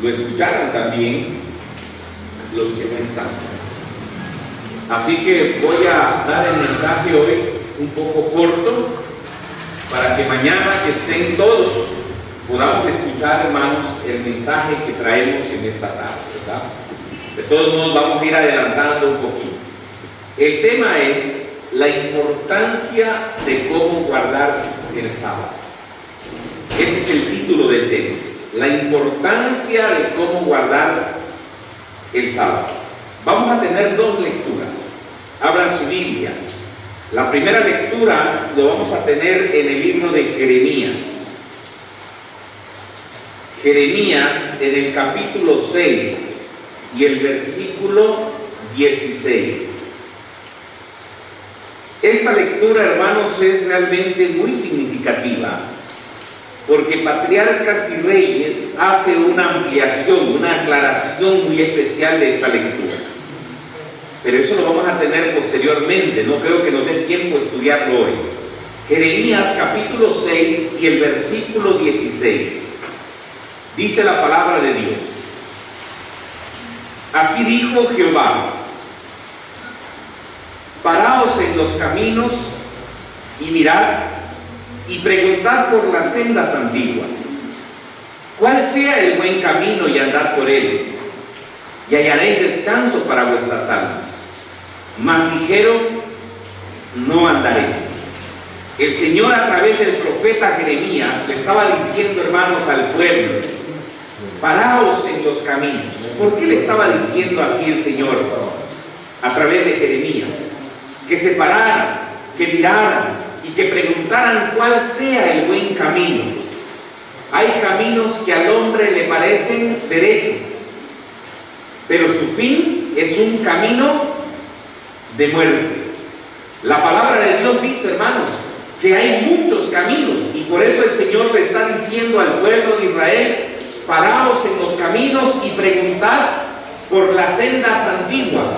lo escucharan también los que no están. Así que voy a dar el mensaje hoy un poco corto para que mañana que estén todos podamos escuchar, hermanos, el mensaje que traemos en esta tarde, ¿verdad? De todos modos vamos a ir adelantando un poquito. El tema es la importancia de cómo guardar el sábado. Ese es el título del tema. La importancia de cómo guardar el sábado. Vamos a tener dos lecturas. Abran su Biblia. La primera lectura lo vamos a tener en el libro de Jeremías. Jeremías en el capítulo 6 y el versículo 16. Esta lectura, hermanos, es realmente muy significativa porque Patriarcas y Reyes hace una ampliación, una aclaración muy especial de esta lectura. Pero eso lo vamos a tener posteriormente, no creo que nos dé tiempo a estudiarlo hoy. Jeremías capítulo 6 y el versículo 16. Dice la palabra de Dios: así dijo Jehová, paraos en los caminos y mirad y preguntad por las sendas antiguas, cuál sea el buen camino, y andad por él, y hallaréis descanso para vuestras almas. Mas dijeron, no andaremos. El Señor, a través del profeta Jeremías, le estaba diciendo, hermanos, al pueblo: paraos en los caminos. ¿Por qué le estaba diciendo así el Señor a través de Jeremías? Que se pararan, que miraran y que preguntaran cuál sea el buen camino. Hay caminos que al hombre le parecen derechos, pero su fin es un camino de muerte. La palabra de Dios dice, hermanos, que hay muchos caminos, y por eso el Señor le está diciendo al pueblo de Israel: paraos en los caminos y preguntad por las sendas antiguas.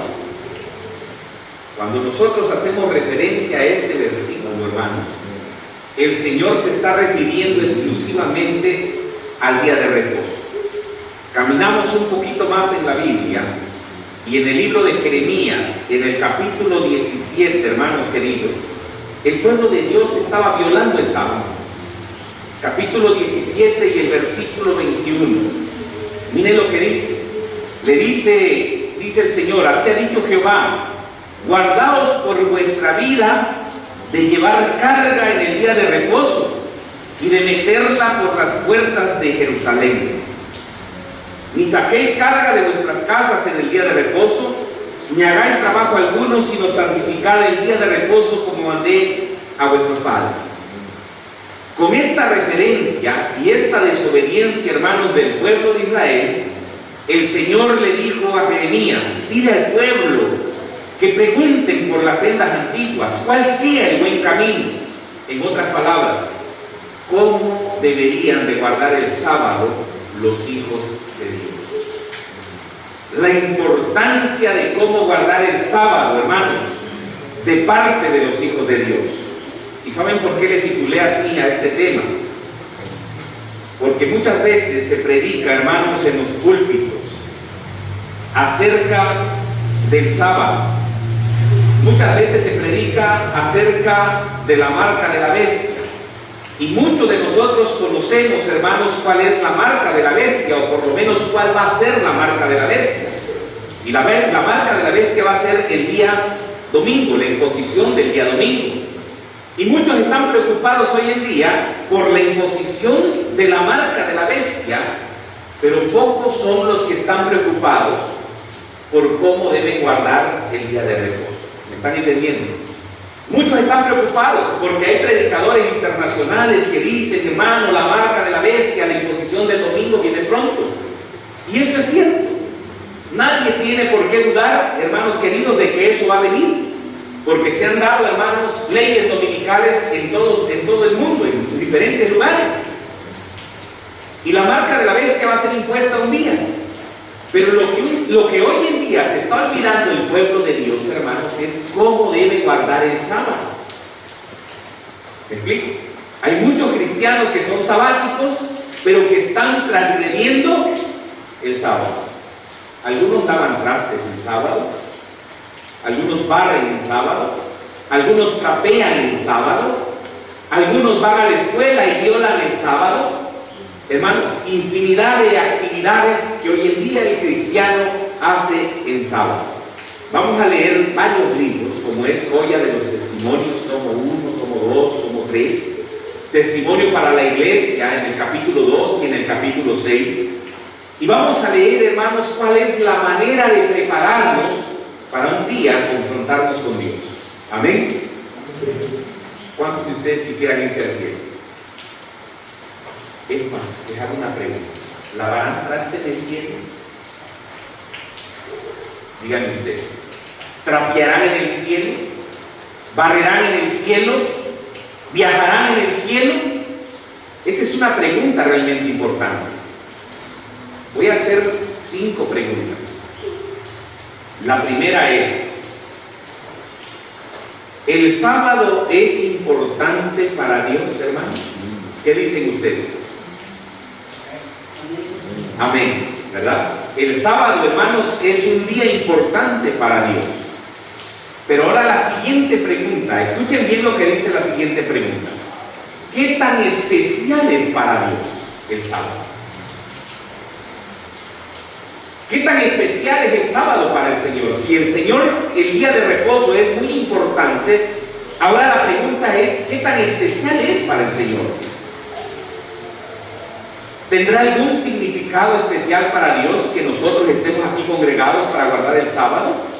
Cuando nosotros hacemos referencia a este versículo, hermanos, el Señor se está refiriendo exclusivamente al día de reposo. Caminamos un poquito más en la Biblia y en el libro de Jeremías, en el capítulo 17, hermanos queridos, el pueblo de Dios estaba violando el sábado. Capítulo 17 y el versículo 21. Miren lo que dice. Dice el Señor: así ha dicho Jehová, guardaos por vuestra vida de llevar carga en el día de reposo y de meterla por las puertas de Jerusalén. Ni saquéis carga de vuestras casas en el día de reposo, ni hagáis trabajo alguno, sino santificad el día de reposo como mandé a vuestros padres. Con esta referencia y esta desobediencia, hermanos, del pueblo de Israel, el Señor le dijo a Jeremías: dile al pueblo que pregunten por las sendas antiguas, cuál sea el buen camino. En otras palabras, cómo deberían de guardar el sábado los hijos de Dios. La importancia de cómo guardar el sábado, hermanos, de parte de los hijos de Dios. ¿Y saben por qué le titulé así a este tema? Porque muchas veces se predica, hermanos, en los púlpitos acerca del sábado. Muchas veces se predica acerca de la marca de la bestia. Y muchos de nosotros conocemos, hermanos, cuál es la marca de la bestia, o por lo menos cuál va a ser la marca de la bestia. Y la marca de la bestia va a ser el día domingo, la imposición del día domingo. Y muchos están preocupados hoy en día por la imposición de la marca de la bestia, pero pocos son los que están preocupados por cómo deben guardar el día de reposo. ¿Me están entendiendo? Muchos están preocupados porque hay predicadores internacionales que dicen: hermano, la marca de la bestia, la imposición del domingo viene pronto. Y eso es cierto. Nadie tiene por qué dudar, hermanos queridos, de que eso va a venir. Porque se han dado, hermanos, leyes dominicales en todo el mundo, en diferentes lugares. Y la marca de la bestia va a ser impuesta un día. Pero lo que hoy en día se está olvidando el pueblo de Dios, hermanos, es cómo debe guardar el sábado. ¿Me explico? Hay muchos cristianos que son sabáticos, pero que están transgrediendo sábado. Algunos lavan trastes el sábado, algunos barren el sábado, algunos trapean el sábado, algunos van a la escuela y violan el sábado. Hermanos, infinidad de actividades que hoy en día el cristiano hace en sábado. Vamos a leer varios libros, como es Joya de los Testimonios, tomo 1, tomo 2, tomo 3. Testimonio para la Iglesia en el capítulo 2 y en el capítulo 6. Y vamos a leer, hermanos, cuál es la manera de prepararnos para un día confrontarnos con Dios. Amén. ¿Cuántos de ustedes quisieran irse al cielo? Es más, dejar una pregunta. ¿Lavarán trastes en el cielo? Díganme ustedes. ¿Trapearán en el cielo? ¿Barrerán en el cielo? ¿Viajarán en el cielo? Esa es una pregunta realmente importante. Voy a hacer 5 preguntas. La primera es: ¿el sábado es importante para Dios, hermanos? ¿Qué dicen ustedes? Amén, ¿verdad? El sábado, hermanos, es un día importante para Dios. Pero ahora la siguiente pregunta, escuchen bien lo que dice la siguiente pregunta. ¿Qué tan especial es para Dios el sábado? ¿Qué tan especial es el sábado para el Señor? Si el Señor, el día de reposo es muy importante, ahora la pregunta es: ¿qué tan especial es para el Señor? ¿Tendrá algún significado especial para Dios que nosotros estemos aquí congregados para guardar el sábado?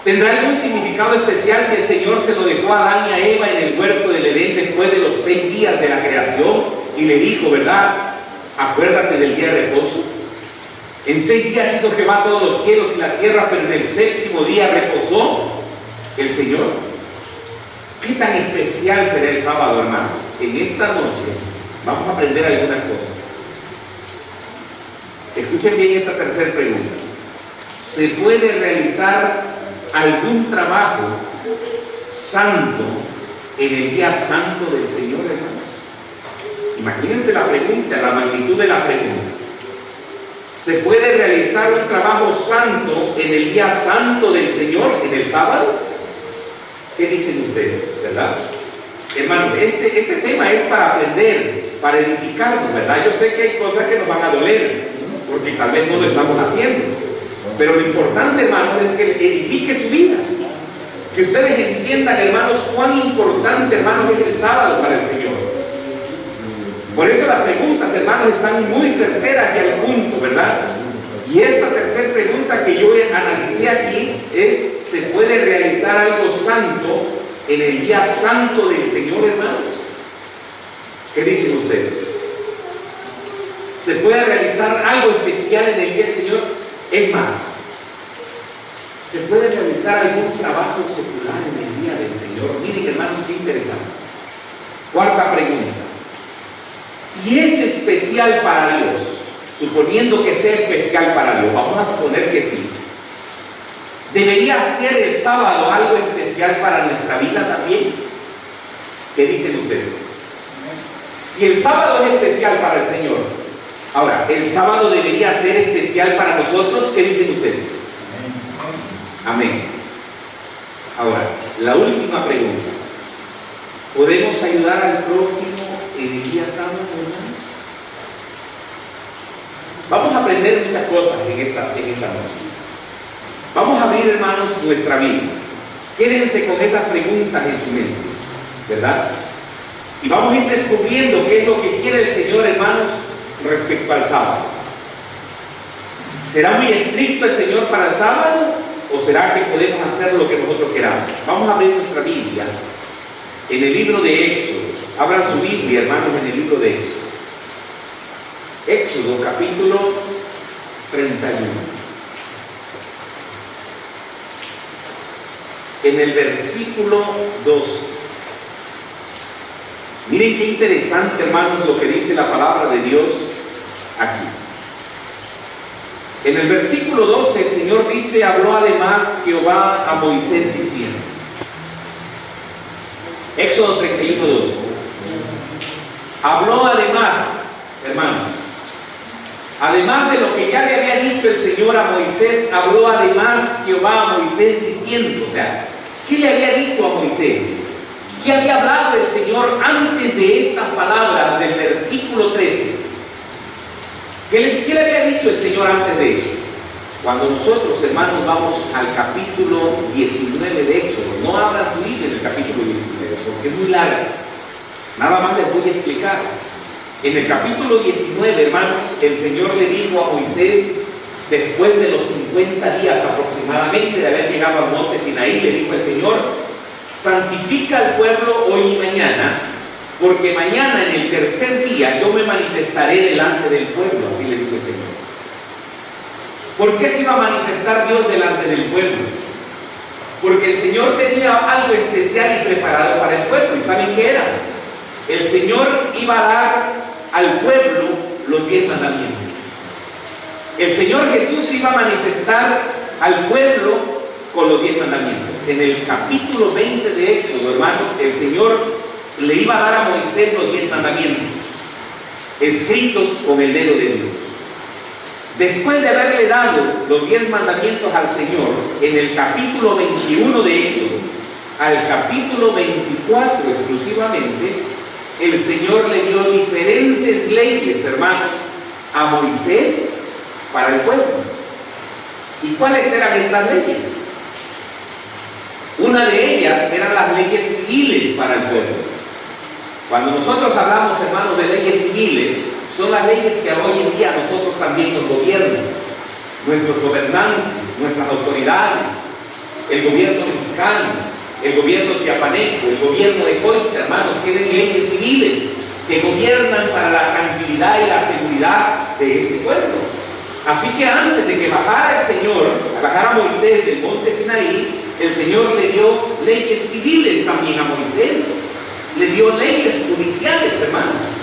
¿Tendrá algún significado especial si el Señor se lo dejó a Adán y a Eva en el huerto del Edén después de los 6 días de la creación y le dijo, ¿verdad? Acuérdate del día de reposo. En 6 días hizo Jehová todos los cielos y la tierra, pero en el 7º día reposó el Señor. ¿Qué tan especial será el sábado, hermanos? En esta noche vamos a aprender algunas cosas. Escuchen bien esta tercera pregunta. ¿Se puede realizar algún trabajo santo en el día santo del Señor, hermanos? Imagínense la pregunta, la magnitud de la pregunta. ¿Se puede realizar un trabajo santo en el día santo del Señor, en el sábado? ¿Qué dicen ustedes, verdad? Hermanos, este tema es para aprender, para edificarnos, ¿verdad? Yo sé que hay cosas que nos van a doler, porque tal vez no lo estamos haciendo. Pero lo importante, hermanos, es que edifique su vida. Que ustedes entiendan, hermanos, cuán importante, hermanos, es el sábado para el Señor. Por eso las preguntas, hermanos, están muy certeras y al punto, ¿verdad? Y esta tercera pregunta que yo analicé aquí es: ¿se puede realizar algo santo en el día santo del Señor, hermanos? ¿Qué dicen ustedes? ¿Se puede realizar algo especial en el día del Señor? Es más, ¿se puede realizar algún trabajo secular en el día del Señor? Miren, hermanos, qué interesante. Cuarta pregunta: si es especial para Dios, suponiendo que sea especial para Dios, vamos a suponer que sí, ¿debería ser el sábado algo especial para nuestra vida también? ¿Qué dicen ustedes? Si el sábado es especial para el Señor, ahora, ¿el sábado debería ser especial para nosotros? ¿Qué dicen ustedes? Amén. Ahora, la última pregunta: ¿podemos ayudar al prójimo en el día sábado, hermanos? Vamos a aprender muchas cosas en esta noche. Vamos a abrir, hermanos, nuestra Biblia. Quédense con esas preguntas en su mente, ¿verdad? Y vamos a ir descubriendo qué es lo que quiere el Señor, hermanos, respecto al sábado. ¿Será muy estricto el Señor para el sábado? ¿O será que podemos hacer lo que nosotros queramos? Vamos a abrir nuestra Biblia en el libro de Éxodo. Abran su Biblia, hermanos, en el libro de Éxodo. Éxodo, capítulo 31. En el versículo 12. Miren qué interesante, hermanos, lo que dice la palabra de Dios aquí. En el versículo 12 el Señor dice: habló además Jehová a Moisés diciendo. Éxodo 31, 12. Habló además, hermanos, Además de lo que ya le había dicho el Señor a Moisés, habló además Jehová a Moisés diciendo, o sea, ¿qué le había dicho a Moisés? ¿Qué había hablado el Señor antes de estas palabras del versículo 13? ¿Qué le había dicho el Señor antes de eso? Cuando nosotros, hermanos, vamos al capítulo 19 de Éxodo, no abran su Biblia en el capítulo 19, porque es muy largo. Nada más les voy a explicar. En el capítulo 19, hermanos, el Señor le dijo a Moisés, después de los 50 días aproximadamente de haber llegado al monte Sinaí, le dijo el Señor, santifica al pueblo hoy y mañana, porque mañana en el tercer día yo me manifestaré delante del pueblo, así le dijo el Señor. ¿Por qué se iba a manifestar Dios delante del pueblo? Porque el Señor tenía algo especial y preparado para el pueblo. ¿Y saben qué era? El Señor iba a dar al pueblo los 10 mandamientos. El Señor Jesús iba a manifestar al pueblo con los 10 mandamientos. En el capítulo 20 de Éxodo, hermanos, el Señor le iba a dar a Moisés los 10 mandamientos, escritos con el dedo de Dios. Después de haberle dado los 10 mandamientos al Señor, en el capítulo 21 de Éxodo, al capítulo 24 exclusivamente, el Señor le dio diferentes leyes, hermanos, a Moisés para el pueblo. ¿Y cuáles eran estas leyes? Una de ellas eran las leyes civiles para el pueblo. Cuando nosotros hablamos, hermanos, de leyes civiles, son las leyes que hoy en día nosotros también nos gobiernan, nuestros gobernantes, nuestras autoridades, el gobierno mexicano, el gobierno chiapaneco, el gobierno de Coita, hermanos, tienen leyes civiles que gobiernan para la tranquilidad y la seguridad de este pueblo. Así que antes de que bajara el Señor, bajara Moisés del monte Sinaí, el Señor le dio leyes civiles también a Moisés, le dio leyes judiciales, hermanos.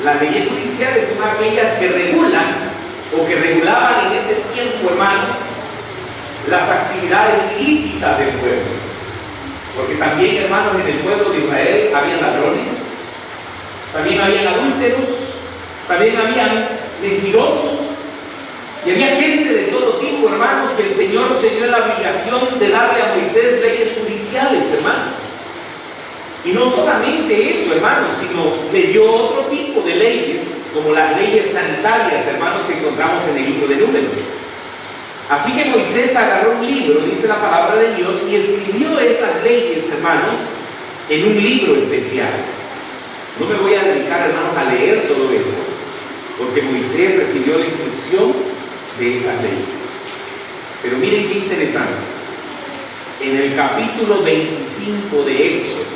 Las leyes judiciales son aquellas que regulan o que regulaban en ese tiempo, hermanos, las actividades ilícitas del pueblo. Porque también, hermanos, en el pueblo de Israel había ladrones, también habían adúlteros, también habían mentirosos, y había gente de todo tipo, hermanos, que el Señor se dio la obligación de darle a Moisés leyes judiciales, hermanos. Y no solamente eso, hermanos, sino le dio otro tipo de leyes, como las leyes sanitarias, hermanos, que encontramos en el libro de Números. Así que Moisés agarró un libro, dice la palabra de Dios, y escribió esas leyes, hermanos, en un libro especial. No me voy a dedicar, hermanos, a leer todo eso, porque Moisés recibió la instrucción de esas leyes. Pero miren qué interesante. En el capítulo 25 de Éxodo,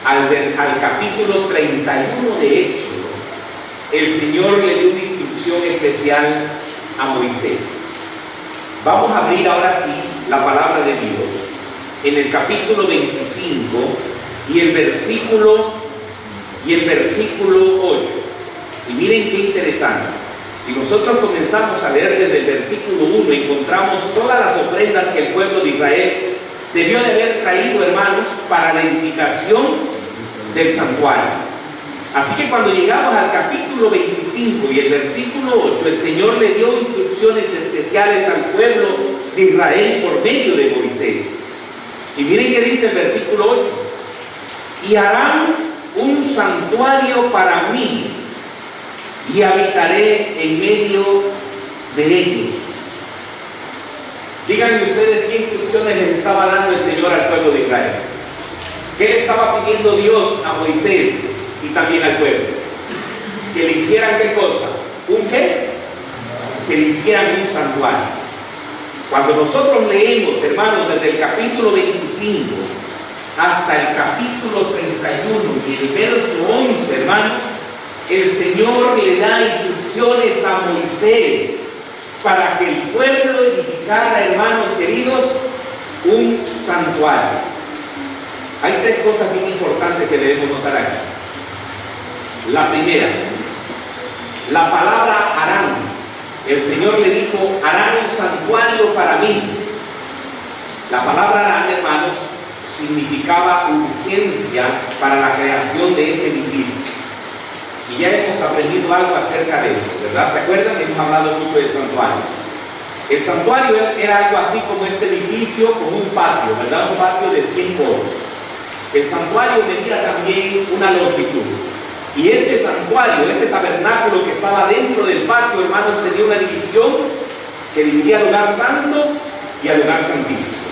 al capítulo 31 de Éxodo, el Señor le dio una instrucción especial a Moisés. Vamos a abrir ahora sí la palabra de Dios en el capítulo 25 y el versículo 8. Y miren qué interesante. Si nosotros comenzamos a leer desde el versículo 1, encontramos todas las ofrendas que el pueblo de Israel debió de haber traído, hermanos, para la edificación del santuario. Así que cuando llegamos al capítulo 25 y el versículo 8, el Señor le dio instrucciones especiales al pueblo de Israel por medio de Moisés. Y miren qué dice el versículo 8: y harán un santuario para mí, y habitaré en medio de ellos. Díganme ustedes qué instrucciones les estaba dando el Señor al pueblo de Israel. ¿Qué le estaba pidiendo Dios a Moisés y también al pueblo? Que le hicieran ¿qué cosa? ¿Un qué? Que le hicieran un santuario. Cuando nosotros leemos, hermanos, desde el capítulo 25 hasta el capítulo 31 y el verso 11, hermanos, el Señor le da instrucciones a Moisés para que el pueblo edificara, hermanos queridos, un santuario. Hay tres cosas bien importantes que debemos notar aquí. La primera, la palabra harán. El Señor le dijo: harán un santuario para mí. La palabra harán, hermanos, significaba urgencia para la creación de ese edificio. Y ya hemos aprendido algo acerca de eso, ¿verdad? ¿Se acuerdan? Hemos hablado mucho del santuario. El santuario era algo así como este edificio con un patio, ¿verdad? Un patio de 100 codos. El santuario tenía también una longitud. Y ese santuario, ese tabernáculo que estaba dentro del patio, hermanos, tenía una división que dividía al lugar santo y al lugar santísimo.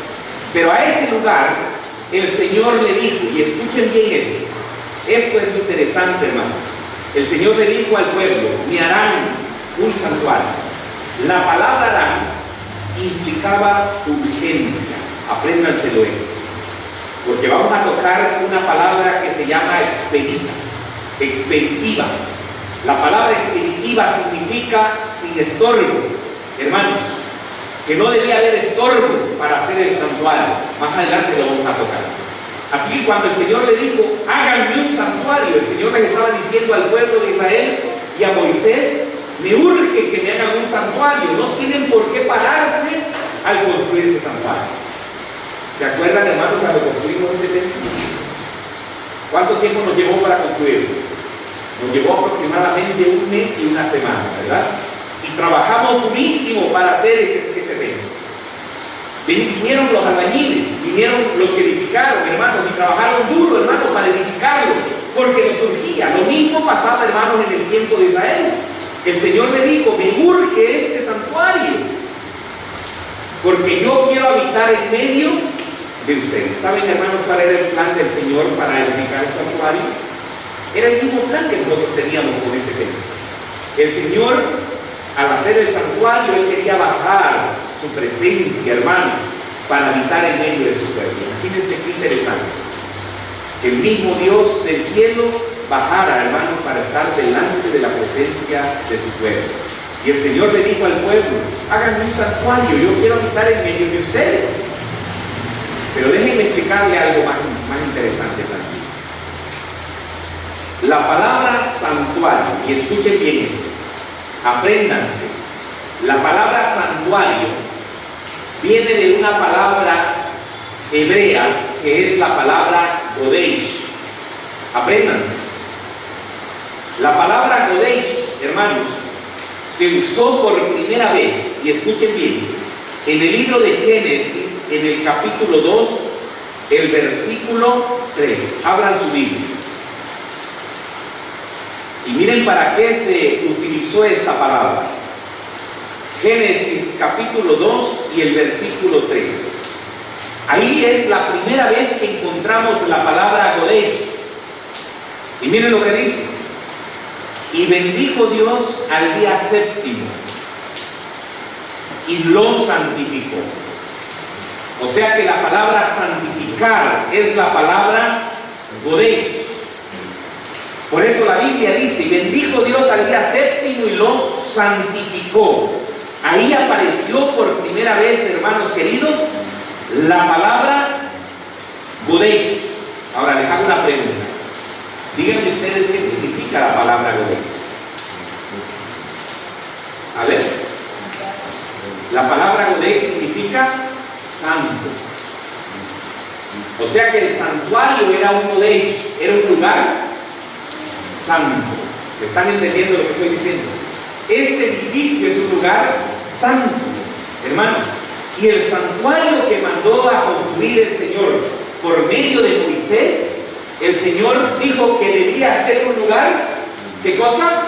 Pero a ese lugar el Señor le dijo, y escuchen bien esto es interesante, hermanos. El Señor le dijo al pueblo: me harán un santuario. La palabra harán implicaba urgencia. Apréndanselo esto, porque vamos a tocar una palabra que se llama expeditiva. La palabra expeditiva significa sin estorbo, hermanos, que no debía haber estorbo para hacer el santuario. Más adelante lo vamos a tocar. Así que cuando el Señor le dijo: háganme un santuario, el Señor les estaba diciendo al pueblo de Israel y a Moisés: me urge que me hagan un santuario. No tienen por qué pararse al construir ese santuario. ¿Se acuerdan, hermanos, cuando construimos este templo? ¿Cuánto tiempo nos llevó para construirlo? Nos llevó aproximadamente un mes y una semana, ¿verdad? Y trabajamos durísimo para hacer este templo. Vinieron los albañiles, vinieron los que edificaron, hermanos, y trabajaron duro, hermanos, para edificarlo, porque nos surgía. Lo mismo pasaba, hermanos, en el tiempo de Israel. El Señor le dijo: me urge este santuario, porque yo quiero habitar en medio de ustedes. ¿Saben, hermanos, cuál era el plan del Señor para edificar el santuario? Era el mismo plan que nosotros teníamos con este templo. El Señor, al hacer el santuario, Él quería bajar su presencia, hermanos, para habitar en medio de su pueblo. Fíjense qué interesante. Que el mismo Dios del cielo bajara, hermanos, para estar delante de la presencia de su pueblo. Y el Señor le dijo al pueblo: háganme un santuario, yo quiero habitar en medio de ustedes. Pero déjenme explicarle algo más interesante también. La palabra santuario, y escuchen bien esto, apréndanse, la palabra santuario viene de una palabra hebrea que es la palabra Kodesh. Apréndanse. La palabra Kodesh, hermanos, se usó por primera vez, y escuchen bien, en el libro de Génesis, en el capítulo 2, el versículo 3. Abran su Biblia. Y miren para qué se utilizó esta palabra. Génesis capítulo 2 y el versículo 3. Ahí es la primera vez que encontramos la palabra Kodesh. Y miren lo que dice: y bendijo Dios al día séptimo y lo santificó. O sea que la palabra santificar es la palabra Kodesh. Por eso la Biblia dice: y bendijo Dios al día séptimo y lo santificó. Ahí apareció por primera vez, hermanos queridos, la palabra Kodesh. Ahora les hago una pregunta. Díganme ustedes qué significa la palabra Kodesh. A ver. La palabra Kodesh significa santo. O sea que el santuario era un Kodesh, era un lugar santo. ¿Están entendiendo lo que estoy diciendo? Este edificio es un lugar santo, hermanos. Y el santuario que mandó a construir el Señor por medio de Moisés, el Señor dijo que debía ser un lugar, ¿qué cosa?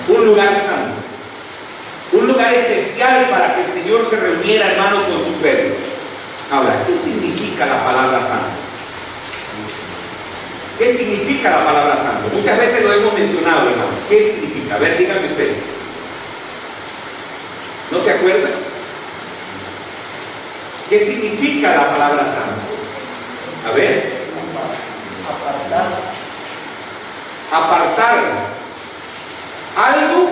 Un lugar santo. Un lugar especial para que el Señor se reuniera, hermano, con su pueblo. Ahora, ¿qué significa la palabra santo? ¿Qué significa la palabra santo? Muchas veces lo hemos mencionado, hermanos. ¿Qué significa? A ver, díganme ustedes. ¿No se acuerdan? ¿Qué significa la palabra santo? A ver. Apartar algo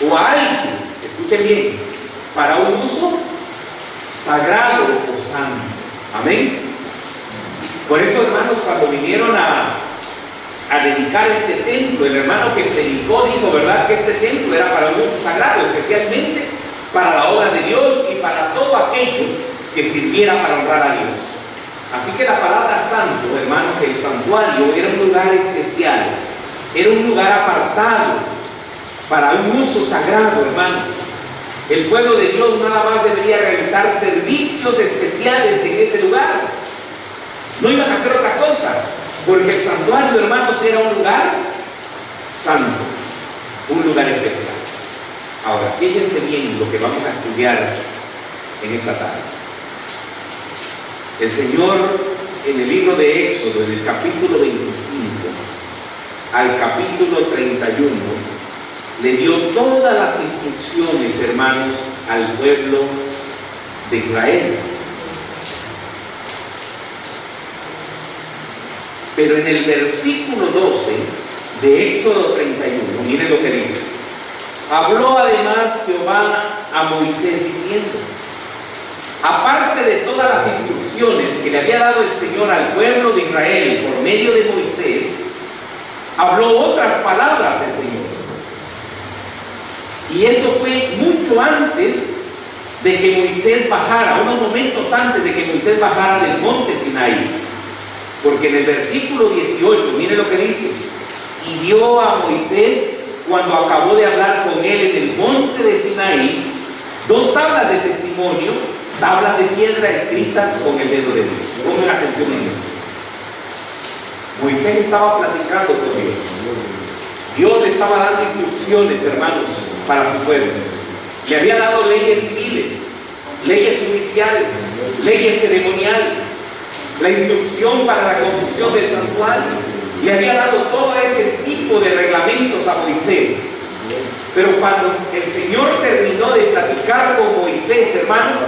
o a alguien, escuchen bien, para un uso sagrado o santo. Amén. Por eso, hermanos, cuando vinieron a dedicar este templo, el hermano que predicó dijo, ¿verdad?, que este templo era para un uso sagrado, especialmente para la obra de Dios y para todo aquello que sirviera para honrar a Dios. Así que la palabra santo, hermanos, el santuario era un lugar especial Era un lugar apartado para un uso sagrado, hermanos. El pueblo de Dios nada más debería realizar servicios especiales en ese lugar. No iban a hacer otra cosa, porque el santuario, hermanos, era un lugar santo, un lugar especial. Ahora, fíjense bien lo que vamos a estudiar en esta tarde. El Señor, en el libro de Éxodo, en el capítulo 25 al capítulo 31, le dio todas las instrucciones, hermanos, al pueblo de Israel. Pero en el versículo 12 de Éxodo 31, miren lo que dice. Habló además Jehová a Moisés diciendo: aparte de todas las instrucciones que le había dado el Señor al pueblo de Israel por medio de Moisés, habló otras palabras el Señor. Y eso fue mucho antes de que Moisés bajara, unos momentos antes de que Moisés bajara del monte Sinaí. Porque en el versículo 18, mire lo que dice: y dio a Moisés, cuando acabó de hablar con él en el monte de Sinaí, 2 tablas de testimonio, tablas de piedra escritas con el dedo de Dios. Pongan atención en esto. Moisés estaba platicando con Dios. Dios le estaba dando instrucciones, hermanos, para su pueblo. Le había dado leyes civiles, leyes judiciales, leyes ceremoniales, la instrucción para la construcción del santuario. Le había dado todo ese tipo de reglamentos a Moisés. Pero cuando el Señor terminó de platicar con Moisés, hermano,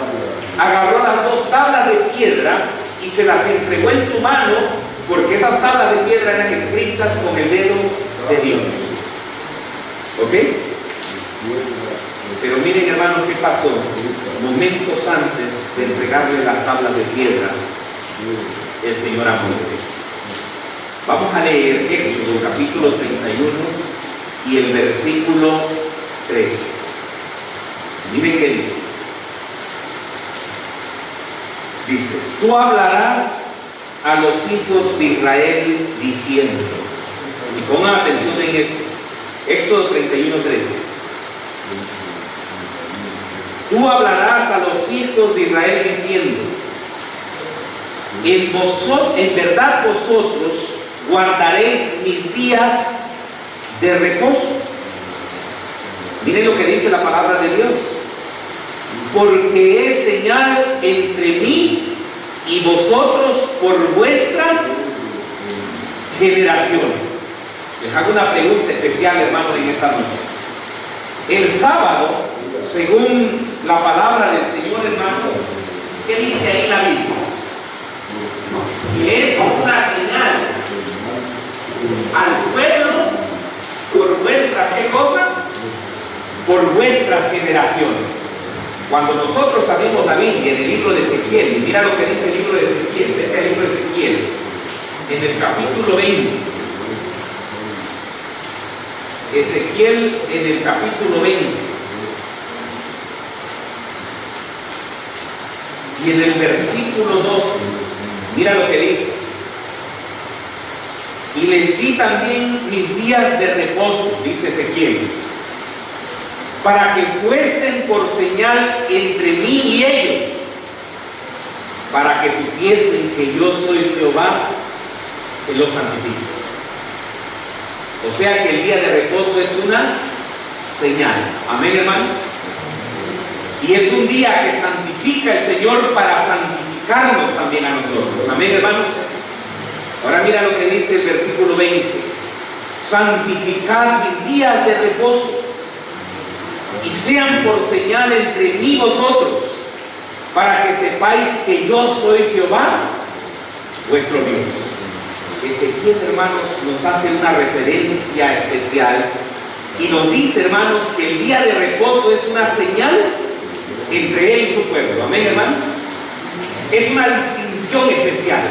agarró las 2 tablas de piedra y se las entregó en su mano, porque esas tablas de piedra eran escritas con el dedo de Dios. ¿Ok? Pero miren, hermanos, qué pasó momentos antes de entregarle las tablas de piedra el Señor a Moisés. Vamos a leer Éxodo capítulo 31 y el versículo 13. Miren qué dice. Dice: tú hablarás a los hijos de Israel diciendo, y pongan atención en esto, Éxodo 31, 13. Tú hablarás a los hijos de Israel diciendo: en verdad vosotros guardaréis mis días de reposo. Miren lo que dice la palabra de Dios: porque es señal entre mí y vosotros por vuestras generaciones. Les hago una pregunta especial, hermanos, en esta noche. El sábado, según la palabra del Señor, hermano, ¿qué dice ahí la Biblia? Que es una señal al pueblo por vuestras, ¿qué cosas? Por vuestras generaciones. Cuando nosotros abrimos la Biblia en el libro de Ezequiel, y mira lo que dice el libro de Ezequiel, este es el libro de Ezequiel, en el capítulo 20. Ezequiel en el capítulo 20. Y en el versículo 12, mira lo que dice: y les di también mis días de reposo, dice Ezequiel, para que fuesen por señal entre mí y ellos, para que supiesen que yo soy Jehová, que los santifico. O sea que el día de reposo es una señal. Amén, hermanos. Y es un día que santifica el Señor para santificarnos también a nosotros. Amén, hermanos. Ahora mira lo que dice el versículo 20: santificad mis días de reposo y sean por señal entre mí y vosotros, para que sepáis que yo soy Jehová, vuestro Dios. Ezequiel, hermanos, nos hace una referencia especial y nos dice, hermanos, que el día de reposo es una señal entre él y su pueblo. Amén, hermanos. Es una distinción especial.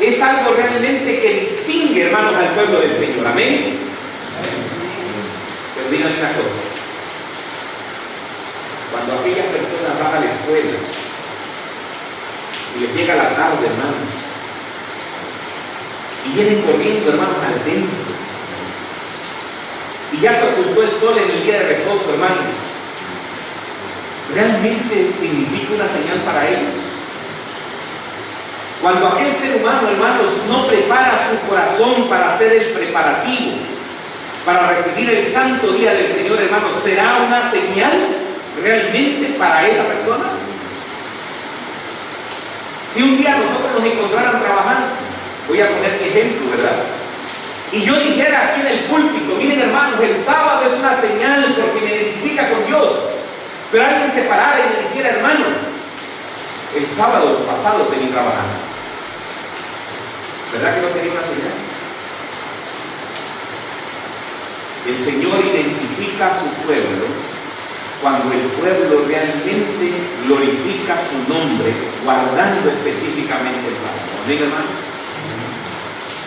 Es algo realmente que distingue, hermanos, al pueblo del Señor. Amén. Pero díganme una cosa: cuando aquellas personas van a la escuela y les llega la tarde, hermanos, y vienen corriendo, hermanos, al templo, y ya se ocultó el sol en el día de reposo, hermanos, ¿realmente significa una señal para ellos? Cuando aquel ser humano, hermanos, no prepara su corazón para hacer el preparativo, para recibir el santo día del Señor, hermanos, ¿será una señal realmente para esa persona? Si un día nosotros nos encontraran trabajando, voy a poner mi ejemplo, ¿verdad? Y yo dijera aquí en el púlpito, miren hermanos, el sábado es una señal porque me identifica con Dios. Pero alguien se parara y me dijera, hermano, el sábado pasado vení trabajando. ¿Verdad que no sería una señal? El Señor identifica a su pueblo cuando el pueblo realmente glorifica su nombre, guardando específicamente el sábado. ¿Amén, hermano?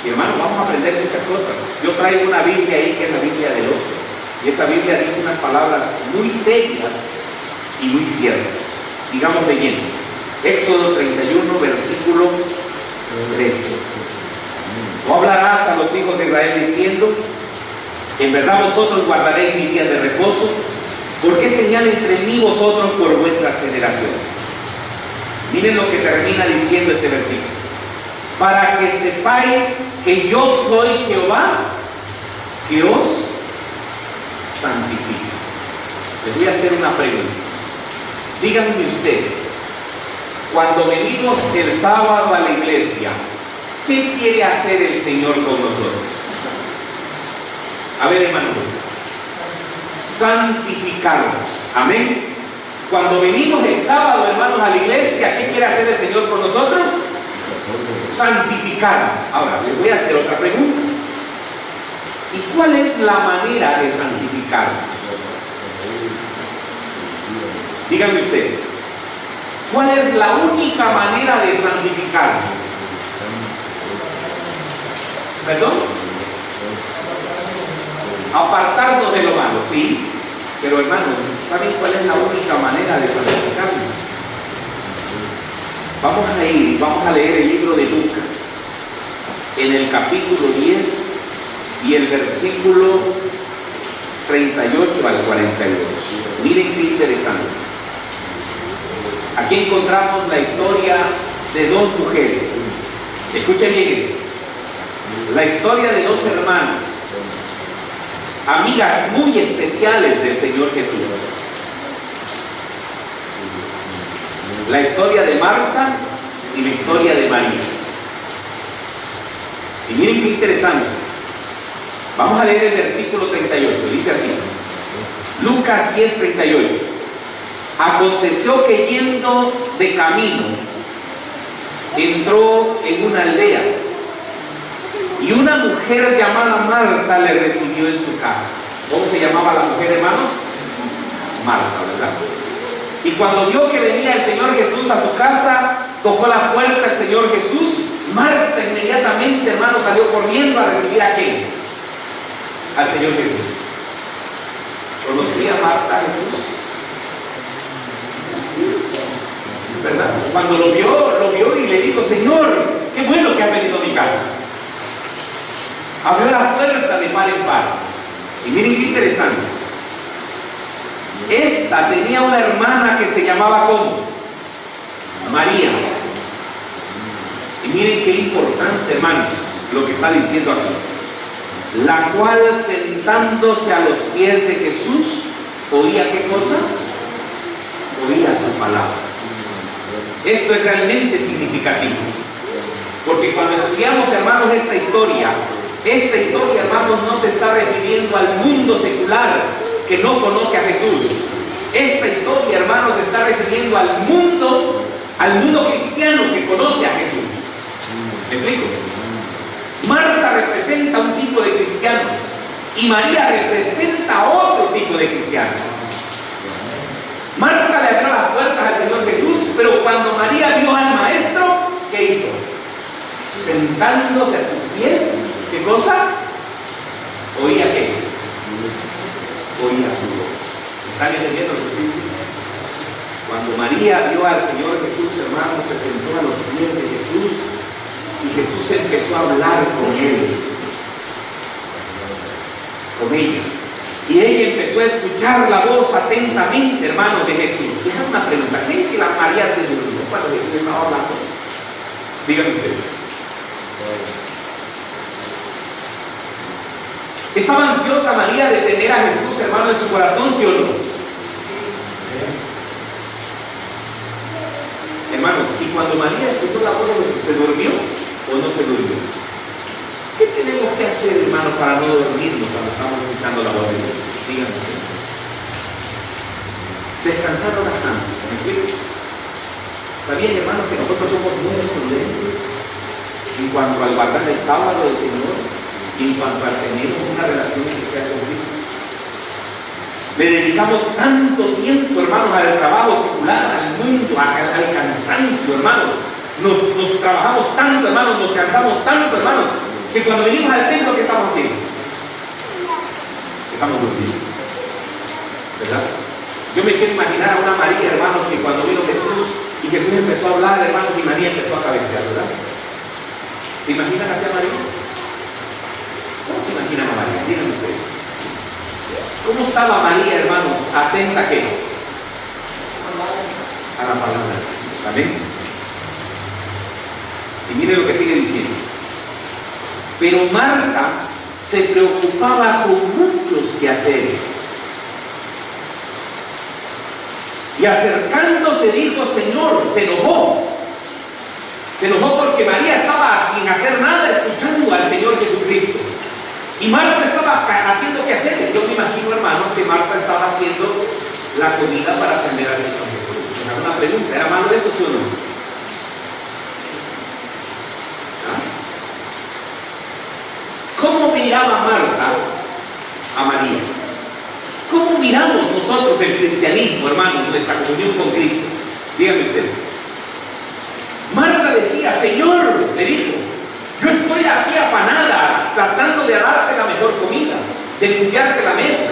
Y hermano, vamos a aprender muchas cosas. Yo traigo una Biblia ahí que es la Biblia del Oso. Y esa Biblia dice unas palabras muy serias y muy ciertas. Sigamos leyendo. Éxodo 31, versículo 13. O hablarás a los hijos de Israel diciendo, en verdad vosotros guardaréis mi día de reposo, porque es señal entre mí y vosotros por vuestras generaciones. Miren lo que termina diciendo este versículo. Para que sepáis que yo soy Jehová, que os santifica. Les voy a hacer una pregunta. Díganme ustedes, cuando venimos el sábado a la iglesia, ¿qué quiere hacer el Señor con nosotros? A ver, hermano, santificarnos. Amén. Cuando venimos el sábado, hermanos, a la iglesia, ¿qué quiere hacer el Señor con nosotros? Santificarnos. Ahora, les voy a hacer otra pregunta. ¿Y cuál es la manera de santificarnos? Díganme ustedes, ¿cuál es la única manera de santificarnos? ¿Perdón? Apartarnos de lo malo, sí. Pero hermanos, ¿saben cuál es la única manera de santificarnos? Vamos a leer el libro de Lucas, en el capítulo 10 y el versículo 38 al 42. Miren qué interesante. Aquí encontramos la historia de dos mujeres. Escuchen bien esto. La historia de dos hermanas, amigas muy especiales del Señor Jesús. La historia de Marta y la historia de María. Y miren qué interesante. Vamos a leer el versículo 38. Dice así. Lucas 10, 38. Aconteció que yendo de camino, entró en una aldea y una mujer llamada Marta le recibió en su casa. ¿Cómo se llamaba la mujer, hermanos? Marta, ¿verdad? Y cuando vio que venía el Señor Jesús a su casa, tocó la puerta el Señor Jesús. Marta inmediatamente, hermano, salió corriendo a recibir a ¿quién? Al Señor Jesús. ¿Conocía Marta a Jesús? ¿Verdad? Cuando lo vio y le dijo, Señor, qué bueno que has venido a mi casa. Abrió la puerta de par en par. Y miren qué interesante. Esta tenía una hermana que se llamaba ¿cómo? María. Y miren qué importante, hermanos, lo que está diciendo aquí. La cual, sentándose a los pies de Jesús, oía ¿qué cosa? Oía su palabra. Esto es realmente significativo. Porque cuando estudiamos, hermanos, esta historia, hermanos, no se está refiriendo al mundo secular que no conoce a Jesús. Esta historia, hermanos, se está refiriendo al mundo cristiano que conoce a Jesús. ¿Me explico? Marta representa un tipo de cristianos y María representa otro tipo de cristianos. Marta le abrió las puertas al Señor Jesús, pero cuando María vio al Maestro, ¿qué hizo? Sentándose a sus pies, ¿qué cosa? ¿Oía qué? Oía su voz. ¿Están entendiendo lo que estoy diciendo? Cuando María vio al Señor Jesús, hermanos, se sentó a los pies de Jesús y Jesús empezó a hablar con él, con ella. Y ella empezó a escuchar la voz atentamente, hermanos, de Jesús. Déjame una pregunta. ¿Quién que la María se durmió cuando Jesús estaba hablando? Díganme ustedes. ¿Estaba ansiosa María de tener a Jesús, hermano, en su corazón, sí o no? Hermanos, y cuando María escuchó la voz de Jesús, ¿se durmió o no se durmió? ¿Qué tenemos que hacer, hermano, para no dormirnos cuando estamos escuchando la voz de Dios? Díganme ustedes. Descansar orando. ¿Me explico? ¿Sabían, hermanos, que nosotros somos muy prudentes en cuanto al guardar el sábado del Señor y en cuanto a tener una relación especial con Cristo? Le dedicamos tanto tiempo, hermanos, al trabajo secular, al mundo, al cansancio, hermanos. Nos trabajamos tanto, hermanos, nos cansamos tanto, hermanos, que cuando venimos al templo, ¿qué estamos haciendo? Estamos durmiendo, ¿verdad? Yo me quiero imaginar a una María, hermanos, que cuando vino Jesús y Jesús empezó a hablar, hermanos, y María empezó a cabecear, ¿verdad? ¿Se imaginan así a María? ¿Cómo se imaginan a María? Díganme ustedes. ¿Cómo estaba María, hermanos? Atenta a qué? A la palabra. ¿Amén? Y mire lo que sigue diciendo. Pero Marta se preocupaba con muchos quehaceres. Y acercándose dijo, Señor, se enojó. Se enojó porque María estaba sin hacer nada escuchando al Señor Jesucristo. Y Marta estaba haciendo quehaceres. Yo me imagino, hermanos, que Marta estaba haciendo la comida para atender al Señor Jesús. Una pregunta, ¿era malo eso, sí o no? ¿Cómo miraba Marta a María? ¿Cómo miramos nosotros el cristianismo, hermanos, nuestra comunión con Cristo? Díganme ustedes. Marta decía, Señor, le dijo, yo estoy aquí afanada, tratando de darte la mejor comida, de limpiarte la mesa,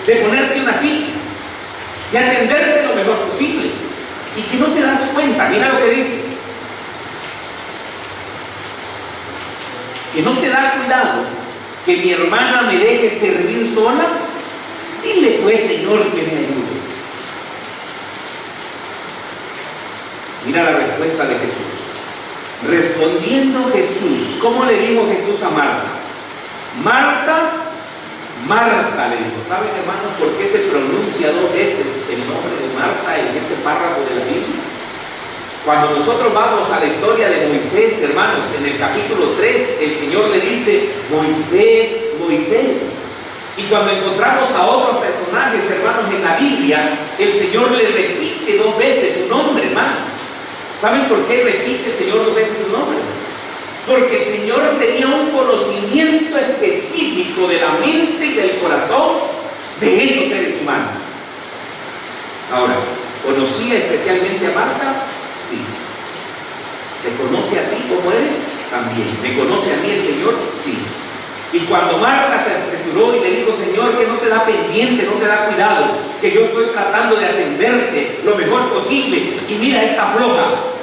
de ponerte una silla, de atenderte lo mejor posible. Y que no te das cuenta, mira lo que dice. Que no te da cuidado que mi hermana me deje servir sola. Dile pues, Señor, que me ayude. Mira la respuesta de Jesús. Respondiendo Jesús, ¿cómo le dijo Jesús a Marta? Marta, Marta le dijo. ¿Saben, hermanos, por qué se pronuncia dos veces el nombre de Marta en este párrafo de la Biblia? Cuando nosotros vamos a la historia de Moisés, hermanos, en el capítulo 3, el Señor le dice, Moisés, Moisés. Y cuando encontramos a otros personajes, hermanos, en la Biblia, el Señor le repite dos veces su nombre, hermanos. ¿Saben por qué repite el Señor dos veces su nombre? Porque el Señor tenía un conocimiento específico de la mente y del corazón de esos seres humanos. Ahora, ¿conocía especialmente a Marta? Sí. ¿Te conoce a ti como eres? También. ¿Me conoce a mí el Señor? Sí. Y cuando Marta se apresuró y le dijo, Señor, que no te da pendiente, no te da cuidado, que yo estoy tratando de atenderte lo mejor posible, y mira esta floja,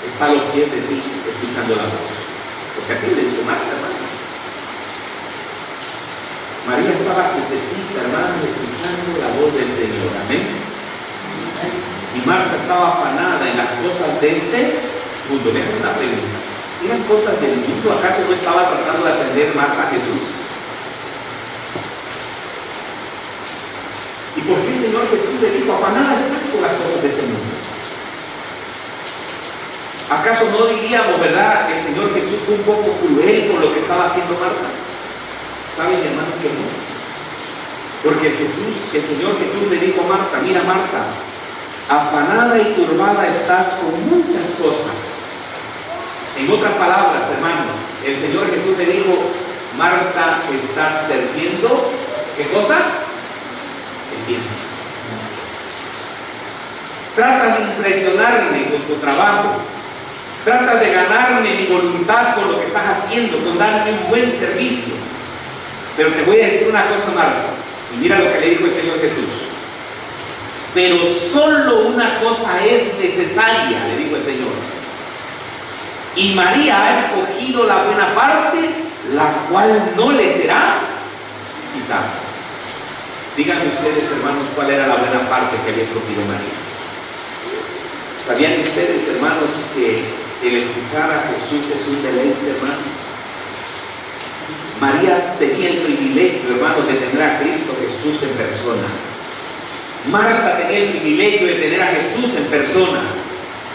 está a los pies de ti, escuchando la voz. Porque así le dijo Marta, hermano. María estaba quietecita, hermano, escuchando la voz del Señor. Amén. Y Marta estaba afanada en las cosas de este mundo. Déjame una pregunta. ¿Eran cosas del mundo? ¿Acaso no estaba tratando de atender Marta a Jesús? ¿Y por qué el Señor Jesús le dijo, afanada estás con las cosas de este mundo? ¿Acaso no diríamos, verdad, que el Señor Jesús fue un poco cruel con lo que estaba haciendo Marta? ¿Saben, hermanos, que no? Porque el Señor Jesús le dijo a Marta, mira Marta, afanada y turbada estás con muchas cosas. En otras palabras, hermanos, el Señor Jesús le dijo, Marta, estás perdiendo, ¿qué cosa? El tiempo. Tratas de impresionarme con tu trabajo. Tratas de ganarme mi voluntad con lo que estás haciendo, con darme un buen servicio. Pero te voy a decir una cosa, Marta, y mira lo que le dijo el Señor Jesús. Pero solo una cosa es necesaria, le dijo el Señor. Y María ha escogido la buena parte, la cual no le será quitada. Díganme ustedes, hermanos, cuál era la buena parte que había escogido María. ¿Sabían ustedes, hermanos, que el escuchar a Jesús es un deleite, hermanos? María tenía el privilegio, hermanos, de tener a Cristo Jesús en persona. Marta tenía el privilegio de tener a Jesús en persona.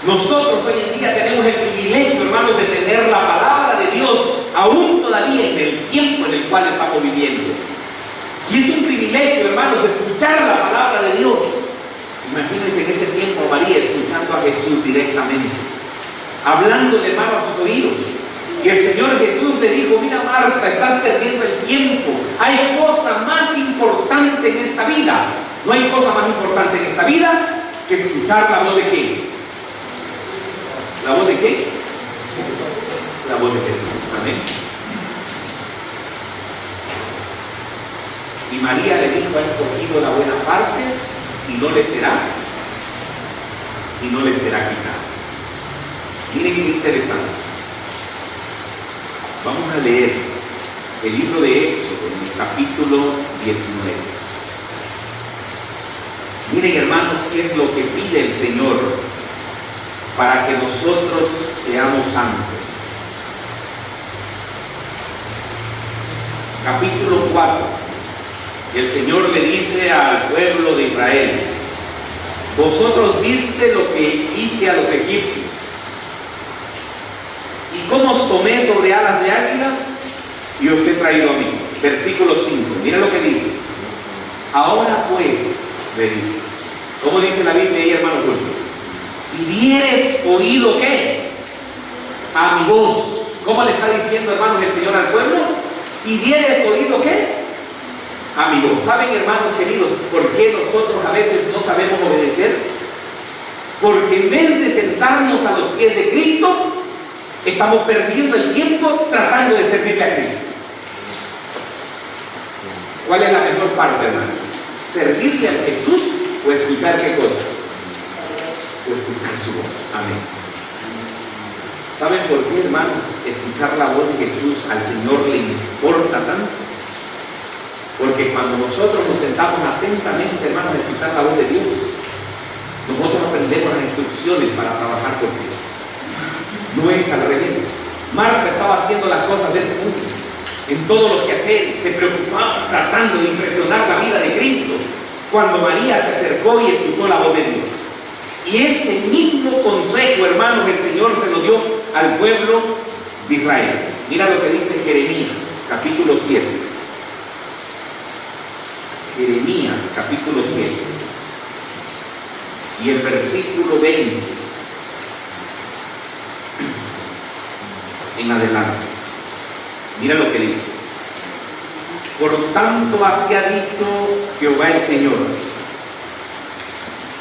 Nosotros hoy en día tenemos el privilegio, hermanos, de tener la palabra de Dios aún todavía en el tiempo en el cual estamos viviendo. Y es un privilegio, hermanos, de escuchar la palabra de Dios. Imagínense en ese tiempo a María escuchando a Jesús directamente, hablándole, hermano, a sus oídos. Y el Señor Jesús le dijo: mira, Marta, estás perdiendo el tiempo. Hay cosa más importante en esta vida. No hay cosa más importante en esta vida que escuchar la voz de ¿quién? ¿La voz de qué? La voz de Jesús. Amén. Y María le dijo: ha escogido la buena parte y no le será quitada. Miren qué interesante. Vamos a leer el libro de Éxodo, en el capítulo 19. Miren, hermanos, qué es lo que pide el Señor para que nosotros seamos santos. Capítulo 4. El Señor le dice al pueblo de Israel: vosotros viste lo que hice a los egipcios, y cómo os tomé sobre alas de águila y os he traído a mí. Versículo 5, mira lo que dice. Ahora pues, le dice, ¿cómo dice la Biblia ahí, hermano Julio? Si vieres oído, ¿qué? A mi voz. ¿Cómo le está diciendo, hermanos, el Señor al pueblo? Si vieres oído, ¿qué? A mi voz. ¿Saben, hermanos queridos, por qué nosotros a veces no sabemos obedecer? Porque en vez de sentarnos a los pies de Cristo, estamos perdiendo el tiempo tratando de servirle a Cristo. ¿Cuál es la mejor parte, hermano? ¿Servirle a Jesús o escuchar qué cosa? O escuchar su voz. Amén. ¿Saben por qué, hermanos, escuchar la voz de Jesús al Señor le importa tanto? Porque cuando nosotros nos sentamos atentamente, hermanos, a escuchar la voz de Dios, nosotros aprendemos las instrucciones para trabajar con Cristo. No es al revés. Marta estaba haciendo las cosas de este mundo, en todo lo que hacer, se preocupaba tratando de impresionar la vida de Cristo, cuando María se acercó y escuchó la voz de Dios. Y ese mismo consejo, hermanos, el Señor se lo dio al pueblo de Israel. Mira lo que dice Jeremías, capítulo 7. Jeremías, capítulo 7. Y el versículo 20 en adelante. Mira lo que dice. Por tanto, así ha dicho Jehová el Señor: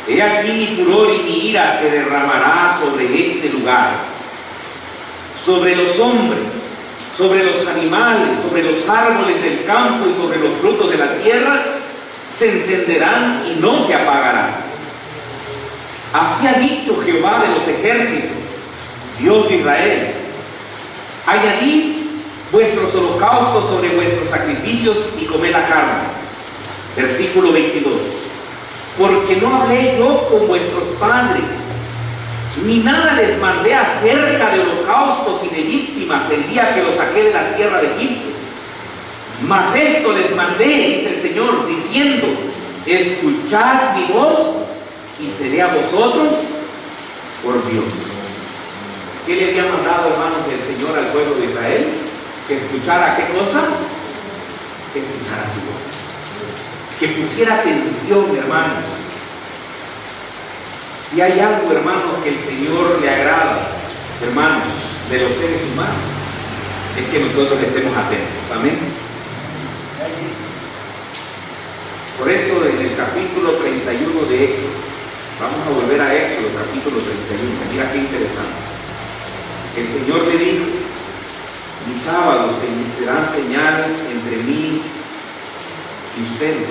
he aquí mi furor y mi ira se derramará sobre este lugar, sobre los hombres, sobre los animales, sobre los árboles del campo y sobre los frutos de la tierra, se encenderán y no se apagarán. Así ha dicho Jehová de los ejércitos, Dios de Israel: añadid vuestros holocaustos sobre vuestros sacrificios y comed la carne. Versículo 22. Porque no hablé yo con vuestros padres, ni nada les mandé acerca de holocaustos y de víctimas el día que los saqué de la tierra de Egipto. Mas esto les mandé, dice el Señor, diciendo: escuchad mi voz y seré a vosotros por Dios. ¿Qué le había mandado, hermanos, el Señor al pueblo de Israel? Que escuchara ¿qué cosa? Que escuchara su voz. Que pusiera atención, hermanos. Si hay algo, hermanos, que el Señor le agrada, hermanos, de los seres humanos, es que nosotros estemos atentos. Amén. Por eso en el capítulo 31 de Éxodo, vamos a volver a Éxodo, capítulo 31, mira qué interesante. El Señor le dijo: mis sábados serán señal entre mí y ustedes,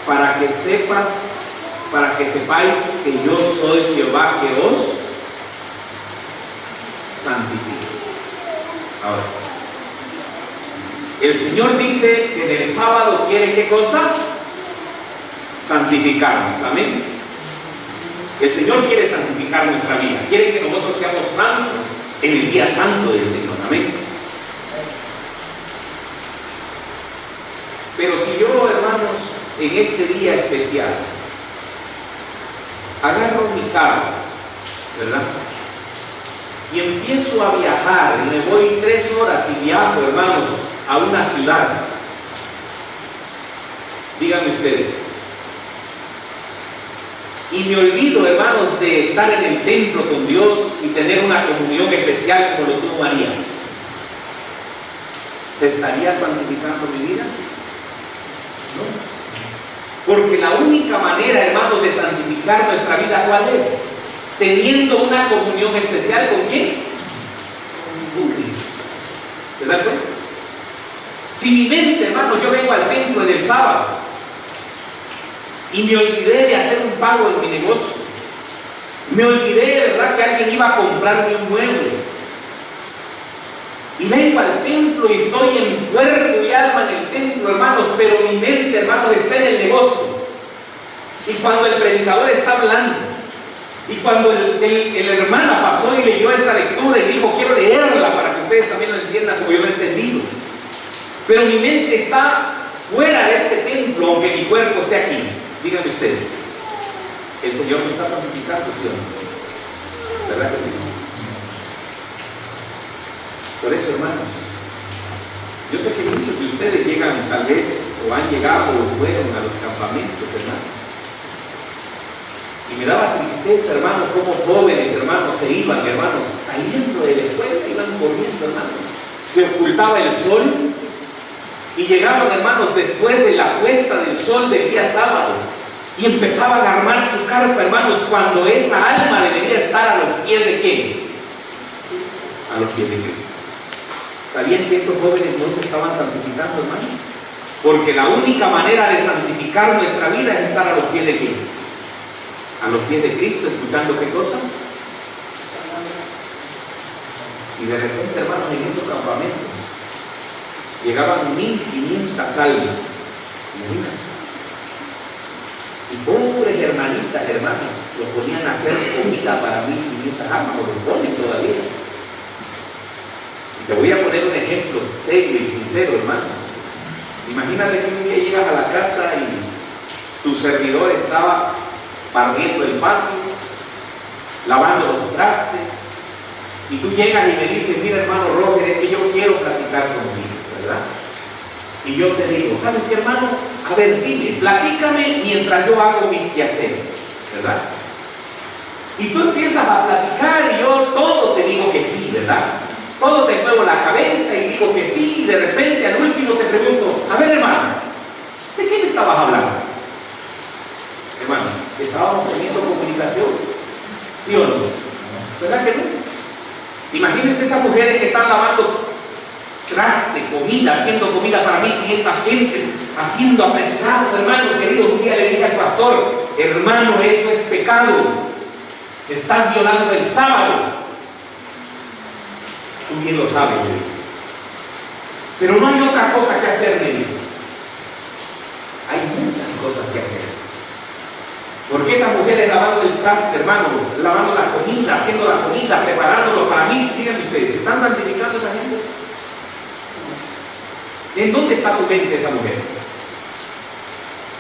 para que sepáis que yo soy Jehová que os santifico. Ahora, El Señor dice que en el sábado quiere, ¿qué cosa? Santificarnos, amén. El Señor quiere santificar nuestra vida, quiere que nosotros seamos santos en el día santo del Señor, amén. Pero si yo, hermanos, en este día especial agarro mi carro, ¿verdad? Y empiezo a viajar, y me voy 3 horas y viajo, hermanos, a una ciudad. Díganme ustedes. Y me olvido, hermanos, de estar en el templo con Dios y tener una comunión especial como lo tuvo María. ¿Se estaría santificando mi vida? No. Porque la única manera, hermanos, de santificar nuestra vida, ¿cuál es? Teniendo una comunión especial, ¿con quién? Con Cristo. ¿Se dan cuenta? Si mi mente, hermanos, yo vengo al templo en el sábado y me olvidé de hacer un pago en mi negocio, me olvidé, ¿verdad?, que alguien iba a comprarme un mueble, y vengo al templo y estoy en cuerpo y alma en el templo, hermanos, pero mi mente, hermanos, está en el negocio. Y cuando el predicador está hablando, y cuando el hermano pasó y leyó esta lectura y dijo, quiero leerla para que ustedes también lo entiendan como yo lo he entendido, pero mi mente está fuera de este templo, aunque mi cuerpo esté aquí. Díganme ustedes, ¿el Señor me está santificando, sí o no? ¿Verdad que sí? Por eso, hermanos, yo sé que muchos de ustedes llegan tal vez, o han llegado o fueron a los campamentos, hermanos. Y me daba tristeza, hermanos, como jóvenes, hermanos, se iban, hermanos, saliendo de la escuela, iban corriendo, hermanos. Se ocultaba el sol y llegaban, hermanos, después de la puesta del sol del día sábado y empezaban a armar su carpa, hermanos, cuando esa alma debería estar a los pies de ¿quién? A los pies de Cristo. ¿Sabían que esos jóvenes no se estaban santificando, hermanos? Porque la única manera de santificar nuestra vida es estar a los pies de ¿quién? A los pies de Cristo, escuchando ¿qué cosa? Y de repente, hermanos, en esos campamentos llegaban 1500 almas. Y pobres hermanitas, hermanos, los ponían a hacer comida para 1500 almas, o los ponen todavía. Te voy a poner un ejemplo serio y sincero, hermanos. Imagínate que un día llegas a la casa y tu servidor estaba barriendo el patio, lavando los trastes, y tú llegas y me dices, mira, hermano Roger, es que yo quiero platicar contigo, ¿verdad? Y yo te digo, ¿sabes qué, hermano? A ver, dime, platícame mientras yo hago mis quehaceres, ¿verdad? Y tú empiezas a platicar y yo todo te digo que sí, ¿verdad? Todo te muevo la cabeza y digo que sí, y de repente al último te pregunto, a ver, hermano, ¿de qué me estabas hablando? Hermano, estábamos teniendo comunicación, ¿sí o no? ¿Verdad que no? Imagínense esas mujeres que están lavando traste, comida, haciendo comida para 1500 gentes, haciendo apresurado, hermanos queridos. Un día le dije al pastor, hermano, eso es pecado, estás violando el sábado. Tú bien lo sabes, me dijo. Pero no hay otra cosa que hacer, me dijo. Hay muchas cosas que hacer. Porque esas mujeres lavando el traste, hermano, lavando la comida, haciendo la comida, preparándolo para mí, díganme ustedes, ¿están santificando a esa gente? ¿En dónde está su mente esa mujer?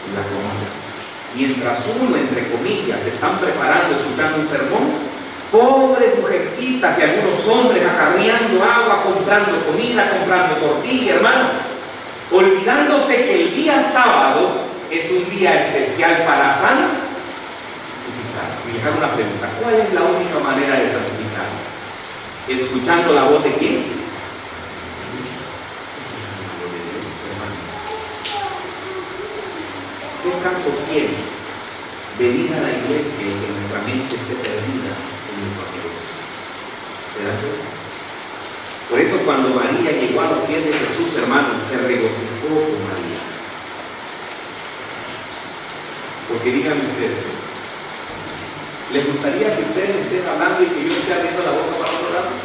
En la comida. Mientras uno, entre comillas, están preparando, escuchando un sermón, pobres mujercitas y algunos hombres acarreando agua, comprando comida, comprando tortilla, hermano, olvidándose que el día sábado es un día especial para santificar. Y les hago una pregunta, ¿cuál es la única manera de santificar? ¿Escuchando la voz de quién? ¿Qué caso quiere venir a la iglesia y que nuestra mente esté perdida en nuestros negocios? ¿Se dan cuenta? Por eso cuando María llegó a los pies de Jesús, hermanos, se regocijó con María. Porque díganme ustedes, ¿les gustaría que ustedes estén hablando y que yo esté abriendo la boca para otro lado?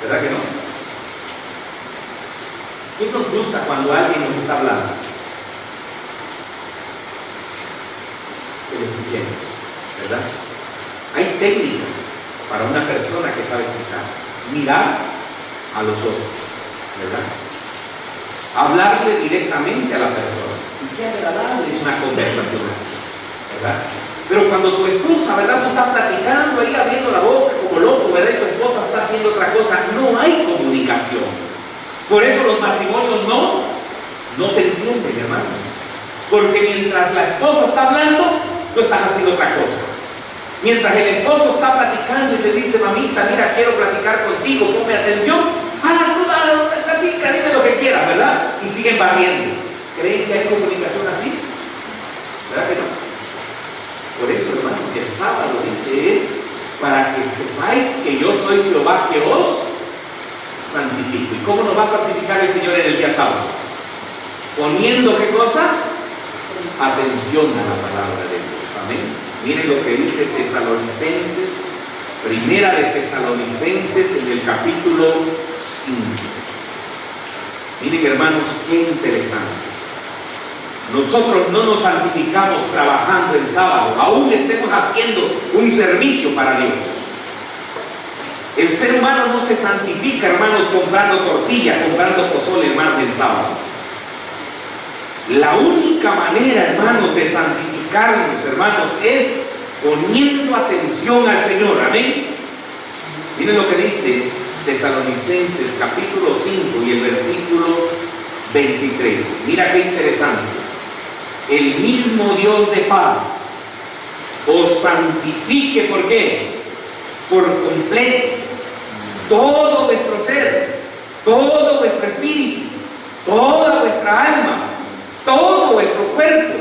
¿Verdad que no? ¿Qué nos gusta cuando alguien nos está hablando? Que lo escuchemos, ¿verdad? Hay técnicas para una persona que sabe escuchar. Mirar a los ojos, ¿verdad? Hablarle directamente a la persona. Y qué agradable es una conversación así, ¿verdad? Pero cuando tu esposa, ¿verdad? Tú estás platicando ahí abriendo la boca como loco, ¿verdad? Y tu esposa está haciendo otra cosa, no hay comunicación. Por eso los matrimonios no se entienden, hermanos. Porque mientras la esposa está hablando, tú estás haciendo otra cosa. Mientras el esposo está platicando y te dice, mamita, mira, quiero platicar contigo, ponme atención. Platica, dime lo que quieras, ¿verdad? Y siguen barriendo. ¿Creen que hay comunicación así? ¿Verdad que no? Por eso, hermano, el sábado dice es para que sepáis que yo soy Jehová que os santifico. ¿Y cómo nos va a santificar el Señor en el día sábado? Poniendo, ¿qué cosa? Atención a la palabra de Dios. Amén. Miren lo que dice Tesalonicenses, primera de Tesalonicenses, en el capítulo 5. Miren, hermanos, qué interesante. Nosotros no nos santificamos trabajando el sábado, aún estemos haciendo un servicio para Dios. El ser humano no se santifica, hermanos, comprando tortilla, comprando pozole, hermanos, el sábado. La única manera, hermanos, de santificarnos, hermanos, es poniendo atención al Señor. Amén. Miren lo que dice Tesalonicenses capítulo 5 y el versículo 23. Mira qué interesante. El mismo Dios de paz os santifique, ¿por qué? Por completo, todo vuestro ser, todo vuestro espíritu, toda vuestra alma, todo vuestro cuerpo,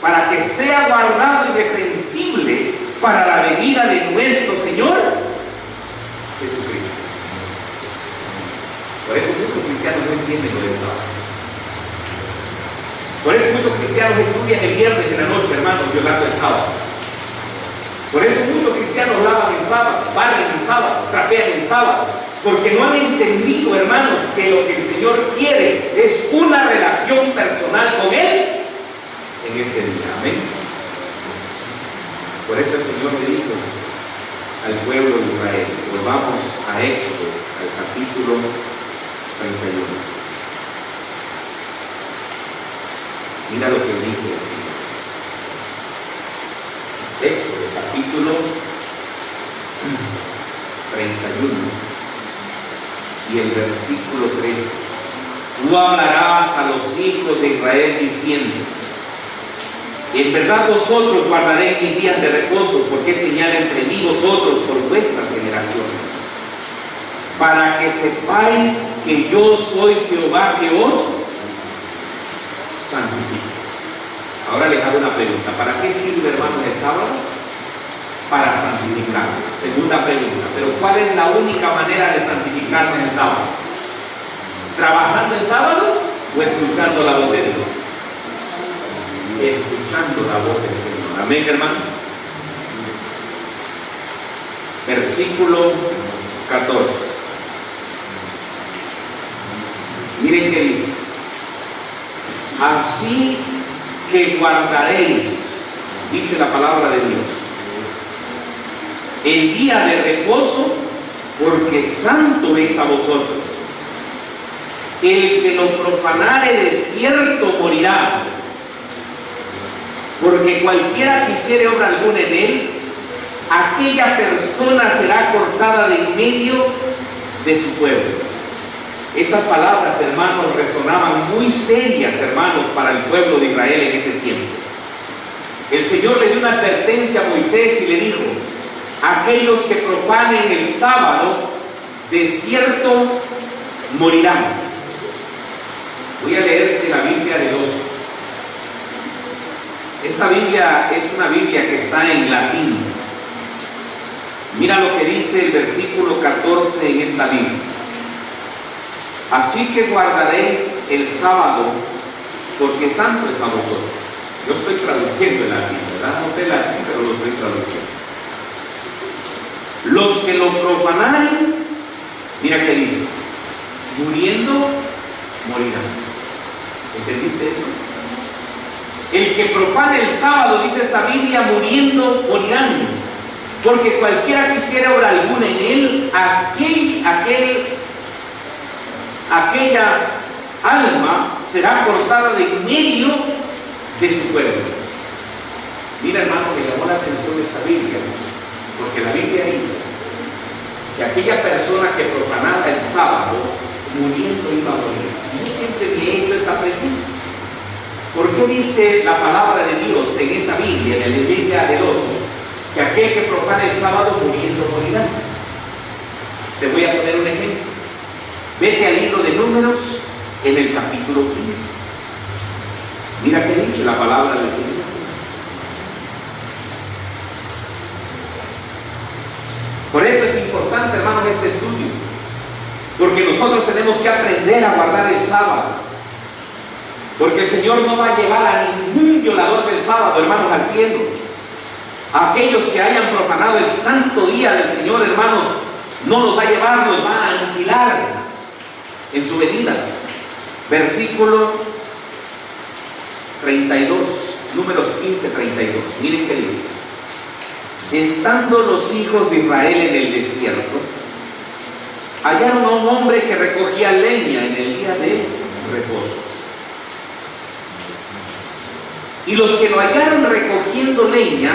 para que sea guardado irreprensible para la venida de nuestro Señor Jesucristo. Por eso muchos cristianos no entienden lo del sábado. Por eso muchos cristianos estudian el viernes en la noche, hermanos, violando el sábado. Por eso muchos cristianos lavan el sábado, barren el sábado, trapean el sábado, porque no han entendido, hermanos, que lo que el Señor quiere es una relación personal con Él en este día. Amén. Por eso el Señor le dijo al pueblo de Israel, volvamos a Éxodo, al capítulo 31. Mira lo que dice así. Éxodo, capítulo 31 y el versículo 13. Tú hablarás a los hijos de Israel diciendo: en verdad vosotros guardaréis mis días de reposo, porque es señal entre mí y vosotros por vuestras generaciones, para que sepáis que yo soy Jehová que os santifico. Ahora les hago una pregunta. ¿Para qué sirve, hermanos, el sábado? Para santificar. Segunda pregunta. ¿Pero cuál es la única manera de santificarnos el sábado? ¿Trabajando el sábado o escuchando la voz de Dios? Escuchando la voz del Señor. Amén, hermanos. Versículo 14. Miren qué dice. Así que guardaréis, dice la palabra de Dios, el día de reposo, porque santo es a vosotros. El que lo profanare de cierto morirá, porque cualquiera que hiciere obra alguna en él, aquella persona será cortada de en medio de su pueblo. Estas palabras, hermanos, resonaban muy serias, hermanos, para el pueblo de Israel en ese tiempo. El Señor le dio una advertencia a Moisés y le dijo: aquellos que profanen el sábado, de cierto morirán. Voy a leerte la Biblia de Oso. Esta Biblia es una Biblia que está en latín. Mira lo que dice el versículo 14 en esta Biblia. Así que guardaréis el sábado, porque santo es a vosotros. Yo estoy traduciendo el latín, ¿verdad? No sé latín, pero lo estoy traduciendo. Los que lo profanaren Mira qué dice: muriendo, morirán. ¿Entendiste eso? El que profane el sábado, dice esta Biblia, muriendo, morirán. Porque cualquiera que hiciera obra alguna en él, aquella alma será cortada de en medio de su cuerpo. Mira, hermano, me llamó la atención esta Biblia, porque la Biblia dice que aquella persona que profanara el sábado, muriendo iba a morir. Yo siempre me he hecho esta pregunta: ¿por qué dice la palabra de Dios en esa Biblia, en la Biblia del oso, que aquel que profane el sábado, muriendo morirá? Te voy a poner un ejemplo. Vete al libro de Números, en el capítulo 15. Mira qué dice la palabra del Señor. Por eso es importante, hermanos, este estudio, porque nosotros tenemos que aprender a guardar el sábado, porque el Señor no va a llevar a ningún violador del sábado, hermanos, al cielo. Aquellos que hayan profanado el santo día del Señor, hermanos, no los va a llevar, los va a aniquilar en su venida. Versículo 32, Números 15, 32. Miren qué dice: estando los hijos de Israel en el desierto, hallaron a un hombre que recogía leña en el día de reposo. Y los que lo hallaron recogiendo leña,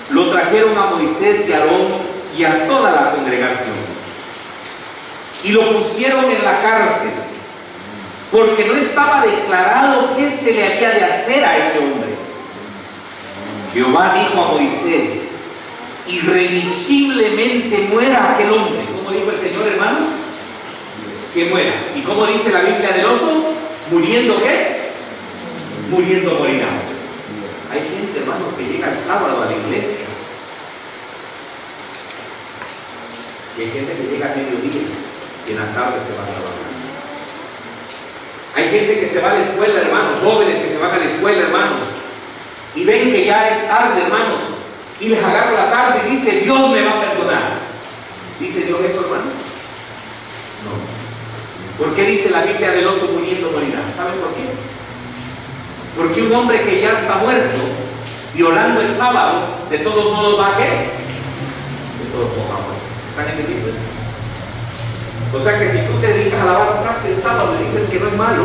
lo trajeron a Moisés y a Aarón y a toda la congregación. Y lo pusieron en la cárcel, porque no estaba declarado qué se le había de hacer a ese hombre. Jehová dijo a Moisés: irremisiblemente muera aquel hombre. ¿Cómo dijo el Señor, hermanos? Que muera. ¿Y cómo dice la Biblia del oso? ¿Muriendo qué? Muriendo morirá. Hay gente, hermanos, que llega el sábado a la iglesia, y hay gente que llega a mediodía y en la tarde se va a trabajar. Hay gente que se va a la escuela, hermanos, jóvenes que se van a la escuela, hermanos, y ven que ya es tarde, hermanos, y les agarra la tarde y dice: Dios me va a perdonar. ¿Dice Dios eso, hermanos? No. ¿Por qué dice la Biblia del oso muriendo morirá? ¿Saben por qué? Porque un hombre que ya está muerto, violando el sábado, de todos modos va a ¿qué? De todos modos va a morir. ¿Están entendiendo eso? O sea que si tú te dedicas a lavar trastes el sábado y dices que no es malo,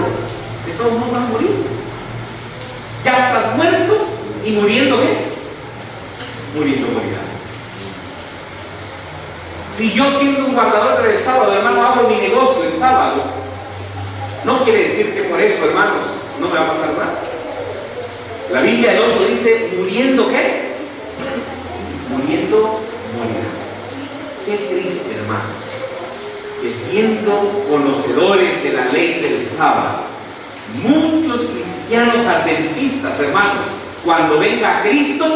de todos modos vas a morir. Ya estás muerto y muriendo ¿qué? Muriendo morirás. Si yo, siendo un guardador del sábado, hermano, abro mi negocio el sábado, no quiere decir que por eso, hermanos, no me va a pasar nada. La Biblia del oso dice: muriendo ¿qué? Muriendo morirá. Qué triste, hermanos, que siendo conocedores de la ley del sábado, muchos cristianos adventistas, hermanos, cuando venga Cristo,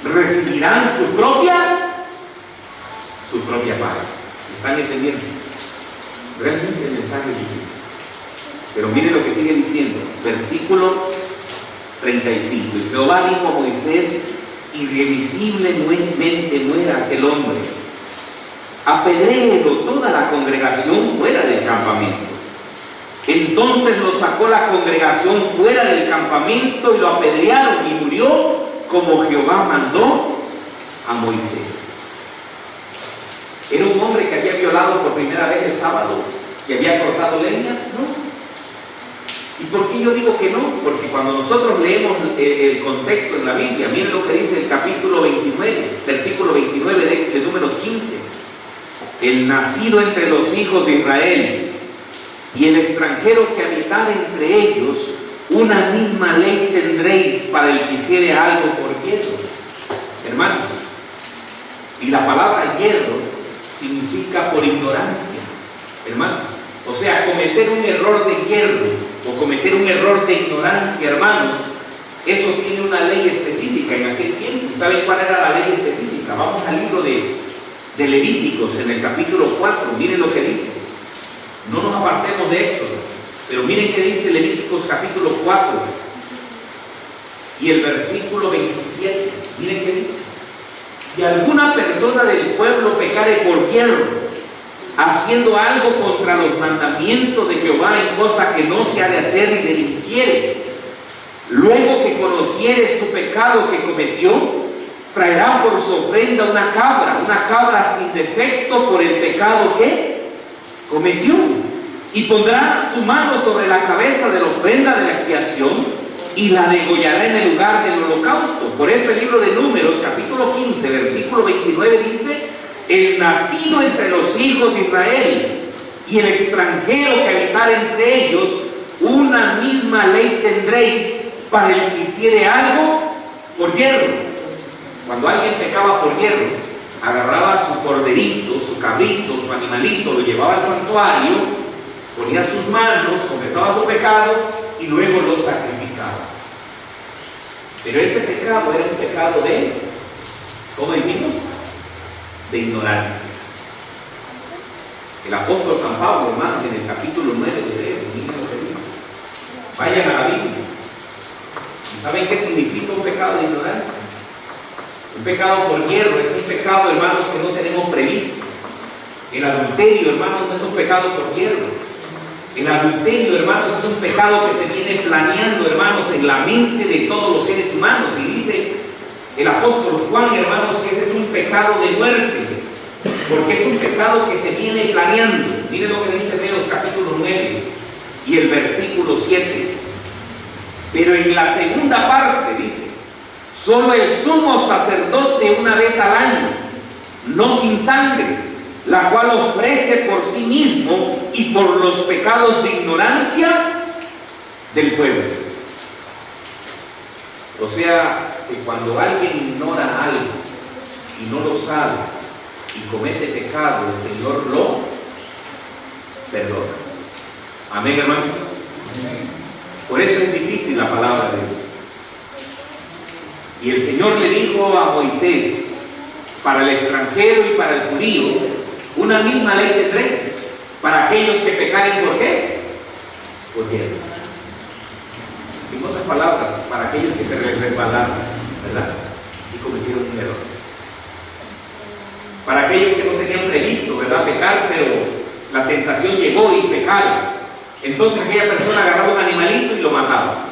recibirán su propia paga. ¿Están entendiendo? Realmente el mensaje es difícil. Pero miren lo que sigue diciendo, versículo 35. Y Jehová dijo a Moisés: irremisiblemente muera aquel hombre, apedréelo toda la congregación fuera del campamento. Entonces lo sacó la congregación fuera del campamento y lo apedrearon, y murió como Jehová mandó a Moisés. ¿Era un hombre que había violado por primera vez el sábado, que había cortado leña? No. ¿Y por qué yo digo que no? Porque cuando nosotros leemos el contexto en la Biblia, miren lo que dice el capítulo 29, versículo 29 de Números 15. El nacido entre los hijos de Israel y el extranjero que habitara entre ellos, una misma ley tendréis para el que hiciere algo por hierro. Hermanos, y la palabra hierro significa por ignorancia, hermanos. O sea, cometer un error de hierro o cometer un error de ignorancia, hermanos, eso tiene una ley específica en aquel tiempo. ¿Saben cuál era la ley específica? Vamos al libro de Levíticos, en el capítulo 4, miren lo que dice. No nos apartemos de Éxodo, pero miren qué dice Levíticos capítulo 4 y el versículo 27. Miren qué dice: si alguna persona del pueblo pecare por hierro, haciendo algo contra los mandamientos de Jehová en cosa que no se ha de hacer ni delinquiere. Luego que conociere su pecado que cometió, traerá por su ofrenda una cabra sin defecto por el pecado que cometió, y pondrá su mano sobre la cabeza de la ofrenda de la expiación y la degollará en el lugar del holocausto. Por eso el libro de Números, capítulo 15, versículo 29 dice: el nacido entre los hijos de Israel y el extranjero que habitar entre ellos, una misma ley tendréis para el que hiciere algo por hierro. Cuando alguien pecaba por hierro, agarraba su corderito, su cabrito, su animalito, lo llevaba al santuario, ponía sus manos, confesaba su pecado y luego lo sacrificaba. Pero ese pecado era un pecado de, ¿cómo dijimos? De ignorancia. El apóstol San Pablo, hermanos, en el capítulo 9 de Hebreos, miren lo que dice. Vayan a la Biblia. ¿Y saben qué significa un pecado de ignorancia? Un pecado por hierro es un pecado, hermanos, que no tenemos previsto. El adulterio, hermanos, no es un pecado por hierro. El adulterio, hermanos, es un pecado que se viene planeando, hermanos, en la mente de todos los seres humanos. Y dice el apóstol Juan, hermanos, que ese es un pecado de muerte, porque es un pecado que se viene planeando. Miren lo que dice Hebreos capítulo 9 y el versículo 7. Pero en la segunda parte dice: solo el sumo sacerdote una vez al año, no sin sangre, la cual ofrece por sí mismo y por los pecados de ignorancia del pueblo. O sea, que cuando alguien ignora algo y no lo sabe y comete pecado, el Señor lo perdona. Amén, hermanos. Por eso es difícil la palabra de Dios. Y el Señor le dijo a Moisés: para el extranjero y para el judío, una misma ley tendréis. Para aquellos que pecaren, ¿por qué? Por hierro. En otras palabras, para aquellos que se resbalaron, ¿verdad? Y cometieron un error. Para aquellos que no tenían previsto, ¿verdad?, pecar, pero la tentación llegó y pecaron. Entonces aquella persona agarraba un animalito y lo mataba.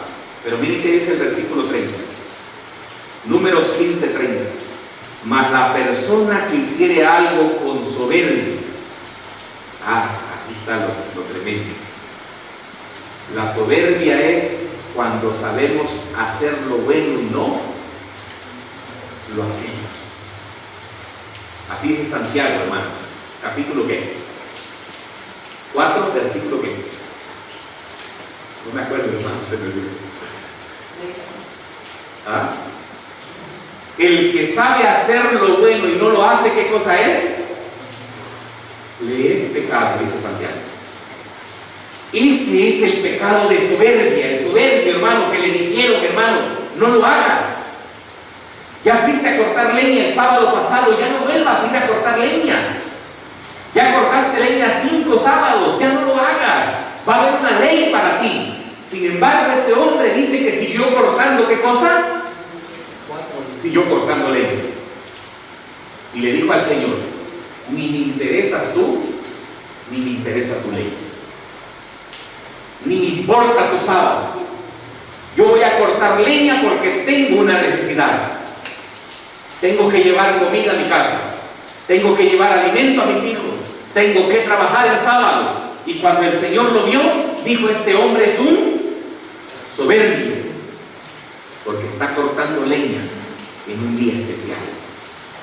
Pero miren qué dice el versículo 30. Números 15:30. Mas la persona que hiciere algo con soberbia. Aquí está lo tremendo. La soberbia es cuando sabemos hacer lo bueno y no lo hacemos. Así dice Santiago, hermanos. Capítulo ¿qué? 4, versículo ¿qué? No me acuerdo, hermanos, se me olvidó. El que sabe hacer lo bueno y no lo hace, ¿qué cosa es? Le es pecado, dice Santiago. Ese es el pecado de soberbia. El soberbio, hermano, que le dijeron: hermano, no lo hagas. Ya fuiste a cortar leña el sábado pasado, ya no vuelvas a ir a cortar leña. Ya cortaste leña 5 sábados, ya no lo hagas. Va a haber una ley para ti. Sin embargo, ese hombre dice que siguió cortando, ¿qué cosa? Siguió cortando leña. Y le dijo al Señor: ni me interesas tú, ni me interesa tu ley. Ni me importa tu sábado. Yo voy a cortar leña porque tengo una necesidad. Tengo que llevar comida a mi casa. Tengo que llevar alimento a mis hijos. Tengo que trabajar el sábado. Y cuando el Señor lo vio, dijo: este hombre es un soberbio, porque está cortando leña en un día especial.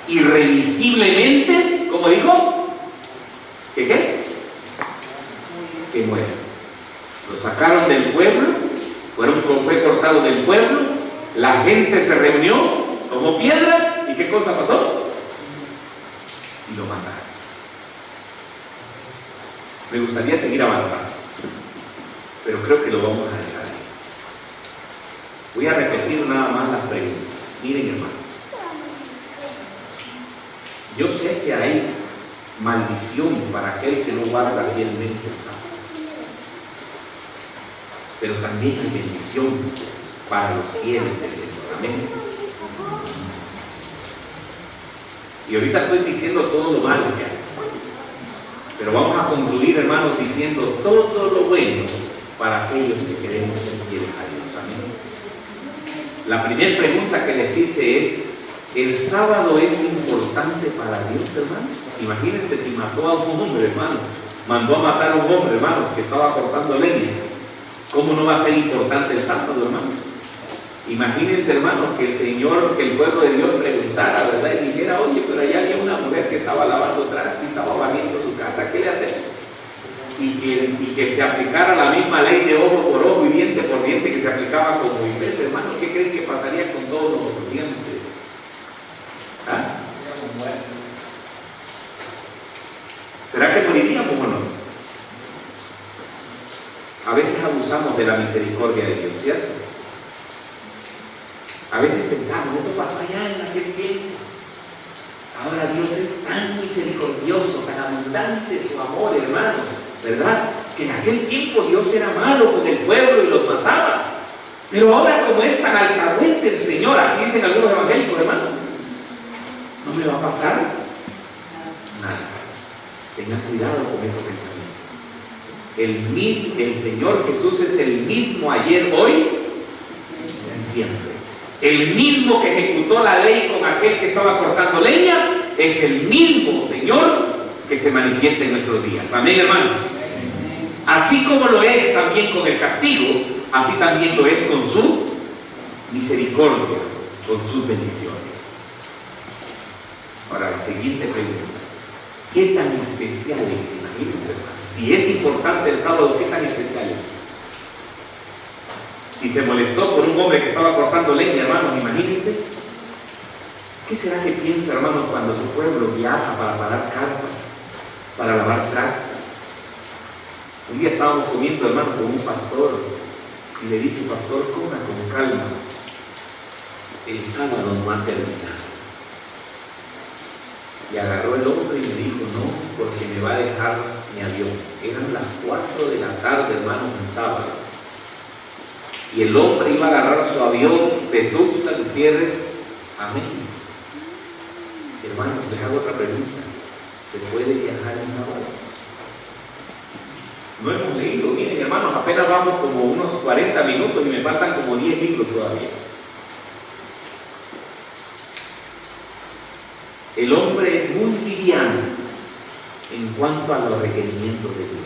Irremisiblemente, ¿cómo dijo? ¿Que qué? Que muera. Lo sacaron del pueblo, fue cortado del pueblo, la gente se reunió, tomó piedra, ¿y qué cosa pasó? Y lo mataron. Me gustaría seguir avanzando, pero creo que lo vamos a dejar ahí. Voy a repetir nada más las preguntas. Miren, hermano, yo sé que hay maldición para aquel que no guarda fielmente el sábado, pero también hay bendición para los fieles del Señor. Amén. Y ahorita estoy diciendo todo lo malo que hay, Pero vamos a concluir, hermanos, diciendo todo lo bueno para aquellos que queremos ser fieles a Dios. Amén. La primera pregunta que les hice es: ¿el sábado es importante para Dios, hermanos? Imagínense si mató a un hombre, hermanos. Mandó a matar a un hombre, hermanos, que estaba cortando leña. ¿Cómo no va a ser importante el sábado, hermanos? Imagínense, hermanos, que el pueblo de Dios preguntara, ¿verdad? Y dijera: oye, pero allá había una mujer que estaba lavando trastes y estaba barriendo su casa, ¿qué le hacemos? Y que se aplicara la misma ley de ojo por ojo y diente por diente que se aplicaba con Moisés, hermanos. ¿Qué creen que pasaría con todos los dientes? ¿Ah? ¿Será que moriríamos o no? A veces abusamos de la misericordia de Dios, ¿cierto? A veces pensamos: eso pasó allá en aquel tiempo. Ahora Dios es tan misericordioso, tan abundante su amor, hermanos, ¿verdad? Que en aquel tiempo Dios era malo con el pueblo y los mataba. Pero ahora, como es tan alcahuete el Señor, así dicen algunos evangélicos, hermanos, ¿no me va a pasar nada? Tengan cuidado con ese pensamiento. El Señor Jesús es el mismo ayer, hoy y siempre. El mismo que ejecutó la ley con aquel que estaba cortando leña es el mismo Señor que se manifiesta en nuestros días. Amén, hermanos. Así como lo es también con el castigo, así también lo es con su misericordia, con sus bendiciones. Ahora, la siguiente pregunta: ¿qué tan especial es? Imagínense, hermanos, si es importante el sábado, ¿qué tan especial es? Si se molestó por un hombre que estaba cortando leña, hermanos, imagínense. ¿Qué será que piensa, hermanos, cuando su pueblo viaja para parar carpas, para lavar trastes? Un día estábamos comiendo, hermanos, con un pastor y le dije: pastor, coma con calma, el sábado no ha terminado. Y agarró el hombre y me dijo: no, porque me va a dejar mi avión. Eran las 4 de la tarde, hermanos, en sábado. Y el hombre iba a agarrar su avión de Tuxtla Gutiérrez a México. Hermanos, les hago otra pregunta: ¿se puede viajar en sábado? No hemos leído, miren, hermanos, apenas vamos como unos 40 minutos y me faltan como 10 libros todavía. El hombre es muy liviano en cuanto a los requerimientos de Dios.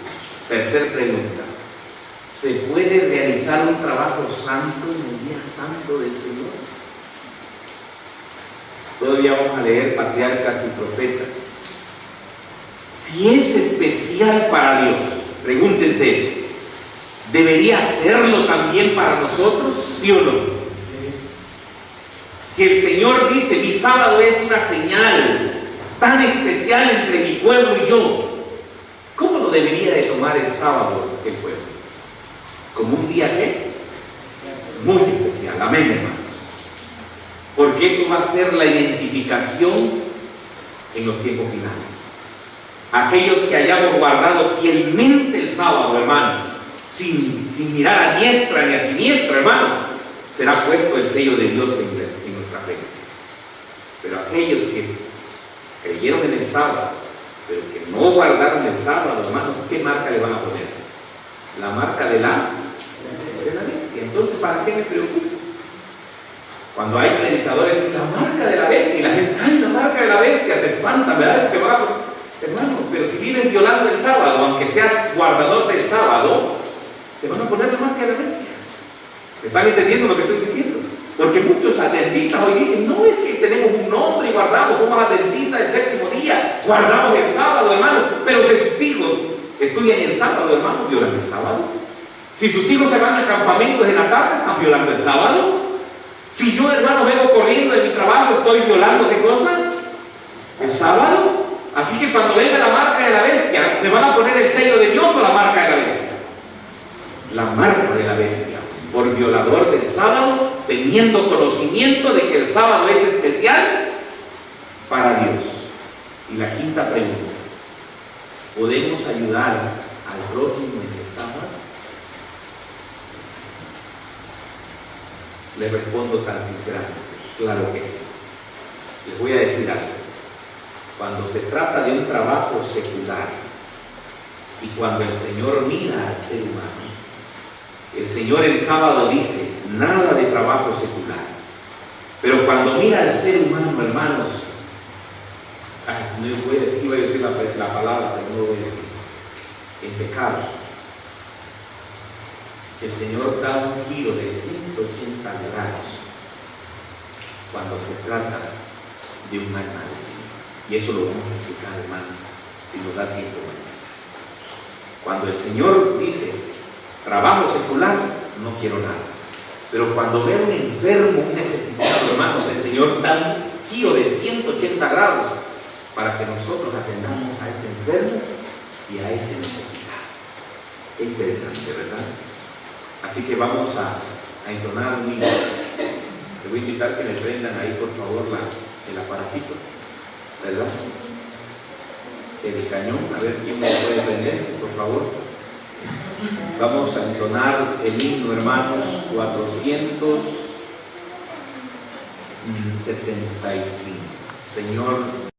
Tercer pregunta: ¿se puede realizar un trabajo santo en el día santo del Señor? Todavía vamos a leer Patriarcas y Profetas. Si es especial para Dios, pregúntense eso, ¿debería hacerlo también para nosotros? ¿Sí o no? Si el Señor dice: mi sábado es una señal tan especial entre mi pueblo y yo, ¿cómo lo debería de tomar el sábado el pueblo? Como un día ¿qué? Muy especial. Amén, hermanos. Porque eso va a ser la identificación en los tiempos finales. Aquellos que hayamos guardado fielmente el sábado, hermanos, sin mirar a diestra ni a siniestra, hermanos, será puesto el sello de Dios en nuestra frente. Pero aquellos que creyeron en el sábado, pero que no guardaron el sábado, hermanos, ¿qué marca le van a poner? La marca de la bestia. Entonces, ¿para qué me preocupo? Cuando hay predicadores, la marca de la bestia, y la gente: ¡ay, la marca de la bestia! Se espanta, ¿verdad? Hermano, pero si vives violando el sábado, aunque seas guardador del sábado, te van a poner la marca de la bestia. ¿Están entendiendo lo que estoy diciendo? Porque muchos adventistas hoy dicen: no, es que tenemos un nombre y guardamos, somos adventistas del séptimo día, guardamos el sábado, hermano. Pero si sus hijos estudian el sábado, hermano, violan el sábado. Si sus hijos se van a campamentos en la tarde, están violando el sábado. Si yo, hermano, vengo corriendo de mi trabajo, estoy violando ¿qué cosa? El sábado. Así que cuando venga la marca de la bestia, ¿me van a poner el sello de Dios o la marca de la bestia? La marca de la bestia, por violador del sábado, teniendo conocimiento de que el sábado es especial para Dios. Y la quinta pregunta: ¿podemos ayudar al prójimo en el sábado? Le respondo tan sinceramente: claro que sí. Les voy a decir algo. Cuando se trata de un trabajo secular, Y cuando el Señor mira al ser humano, el Señor el sábado dice, nada de trabajo secular. Pero cuando mira al ser humano, hermanos, no voy a decir, iba a decir la palabra, pero no lo voy a decir, en pecado, el Señor da un giro de 180 grados cuando se trata de un mal padecido. Y eso lo vamos a explicar, hermanos, si nos da tiempo. Cuando el Señor dice, trabajo secular, no quiero nada. Pero cuando ve un enfermo, un necesitado, hermanos, el Señor da un giro de 180 grados para que nosotros atendamos a ese enfermo y a ese necesitado. Qué interesante, ¿verdad? Así que vamos a entonar un himno. Le voy a invitar que me prendan ahí, por favor, el aparatito, ¿verdad? El cañón, a ver quién me lo puede prender, por favor. Vamos a entonar el himno, hermanos, 475. Señor,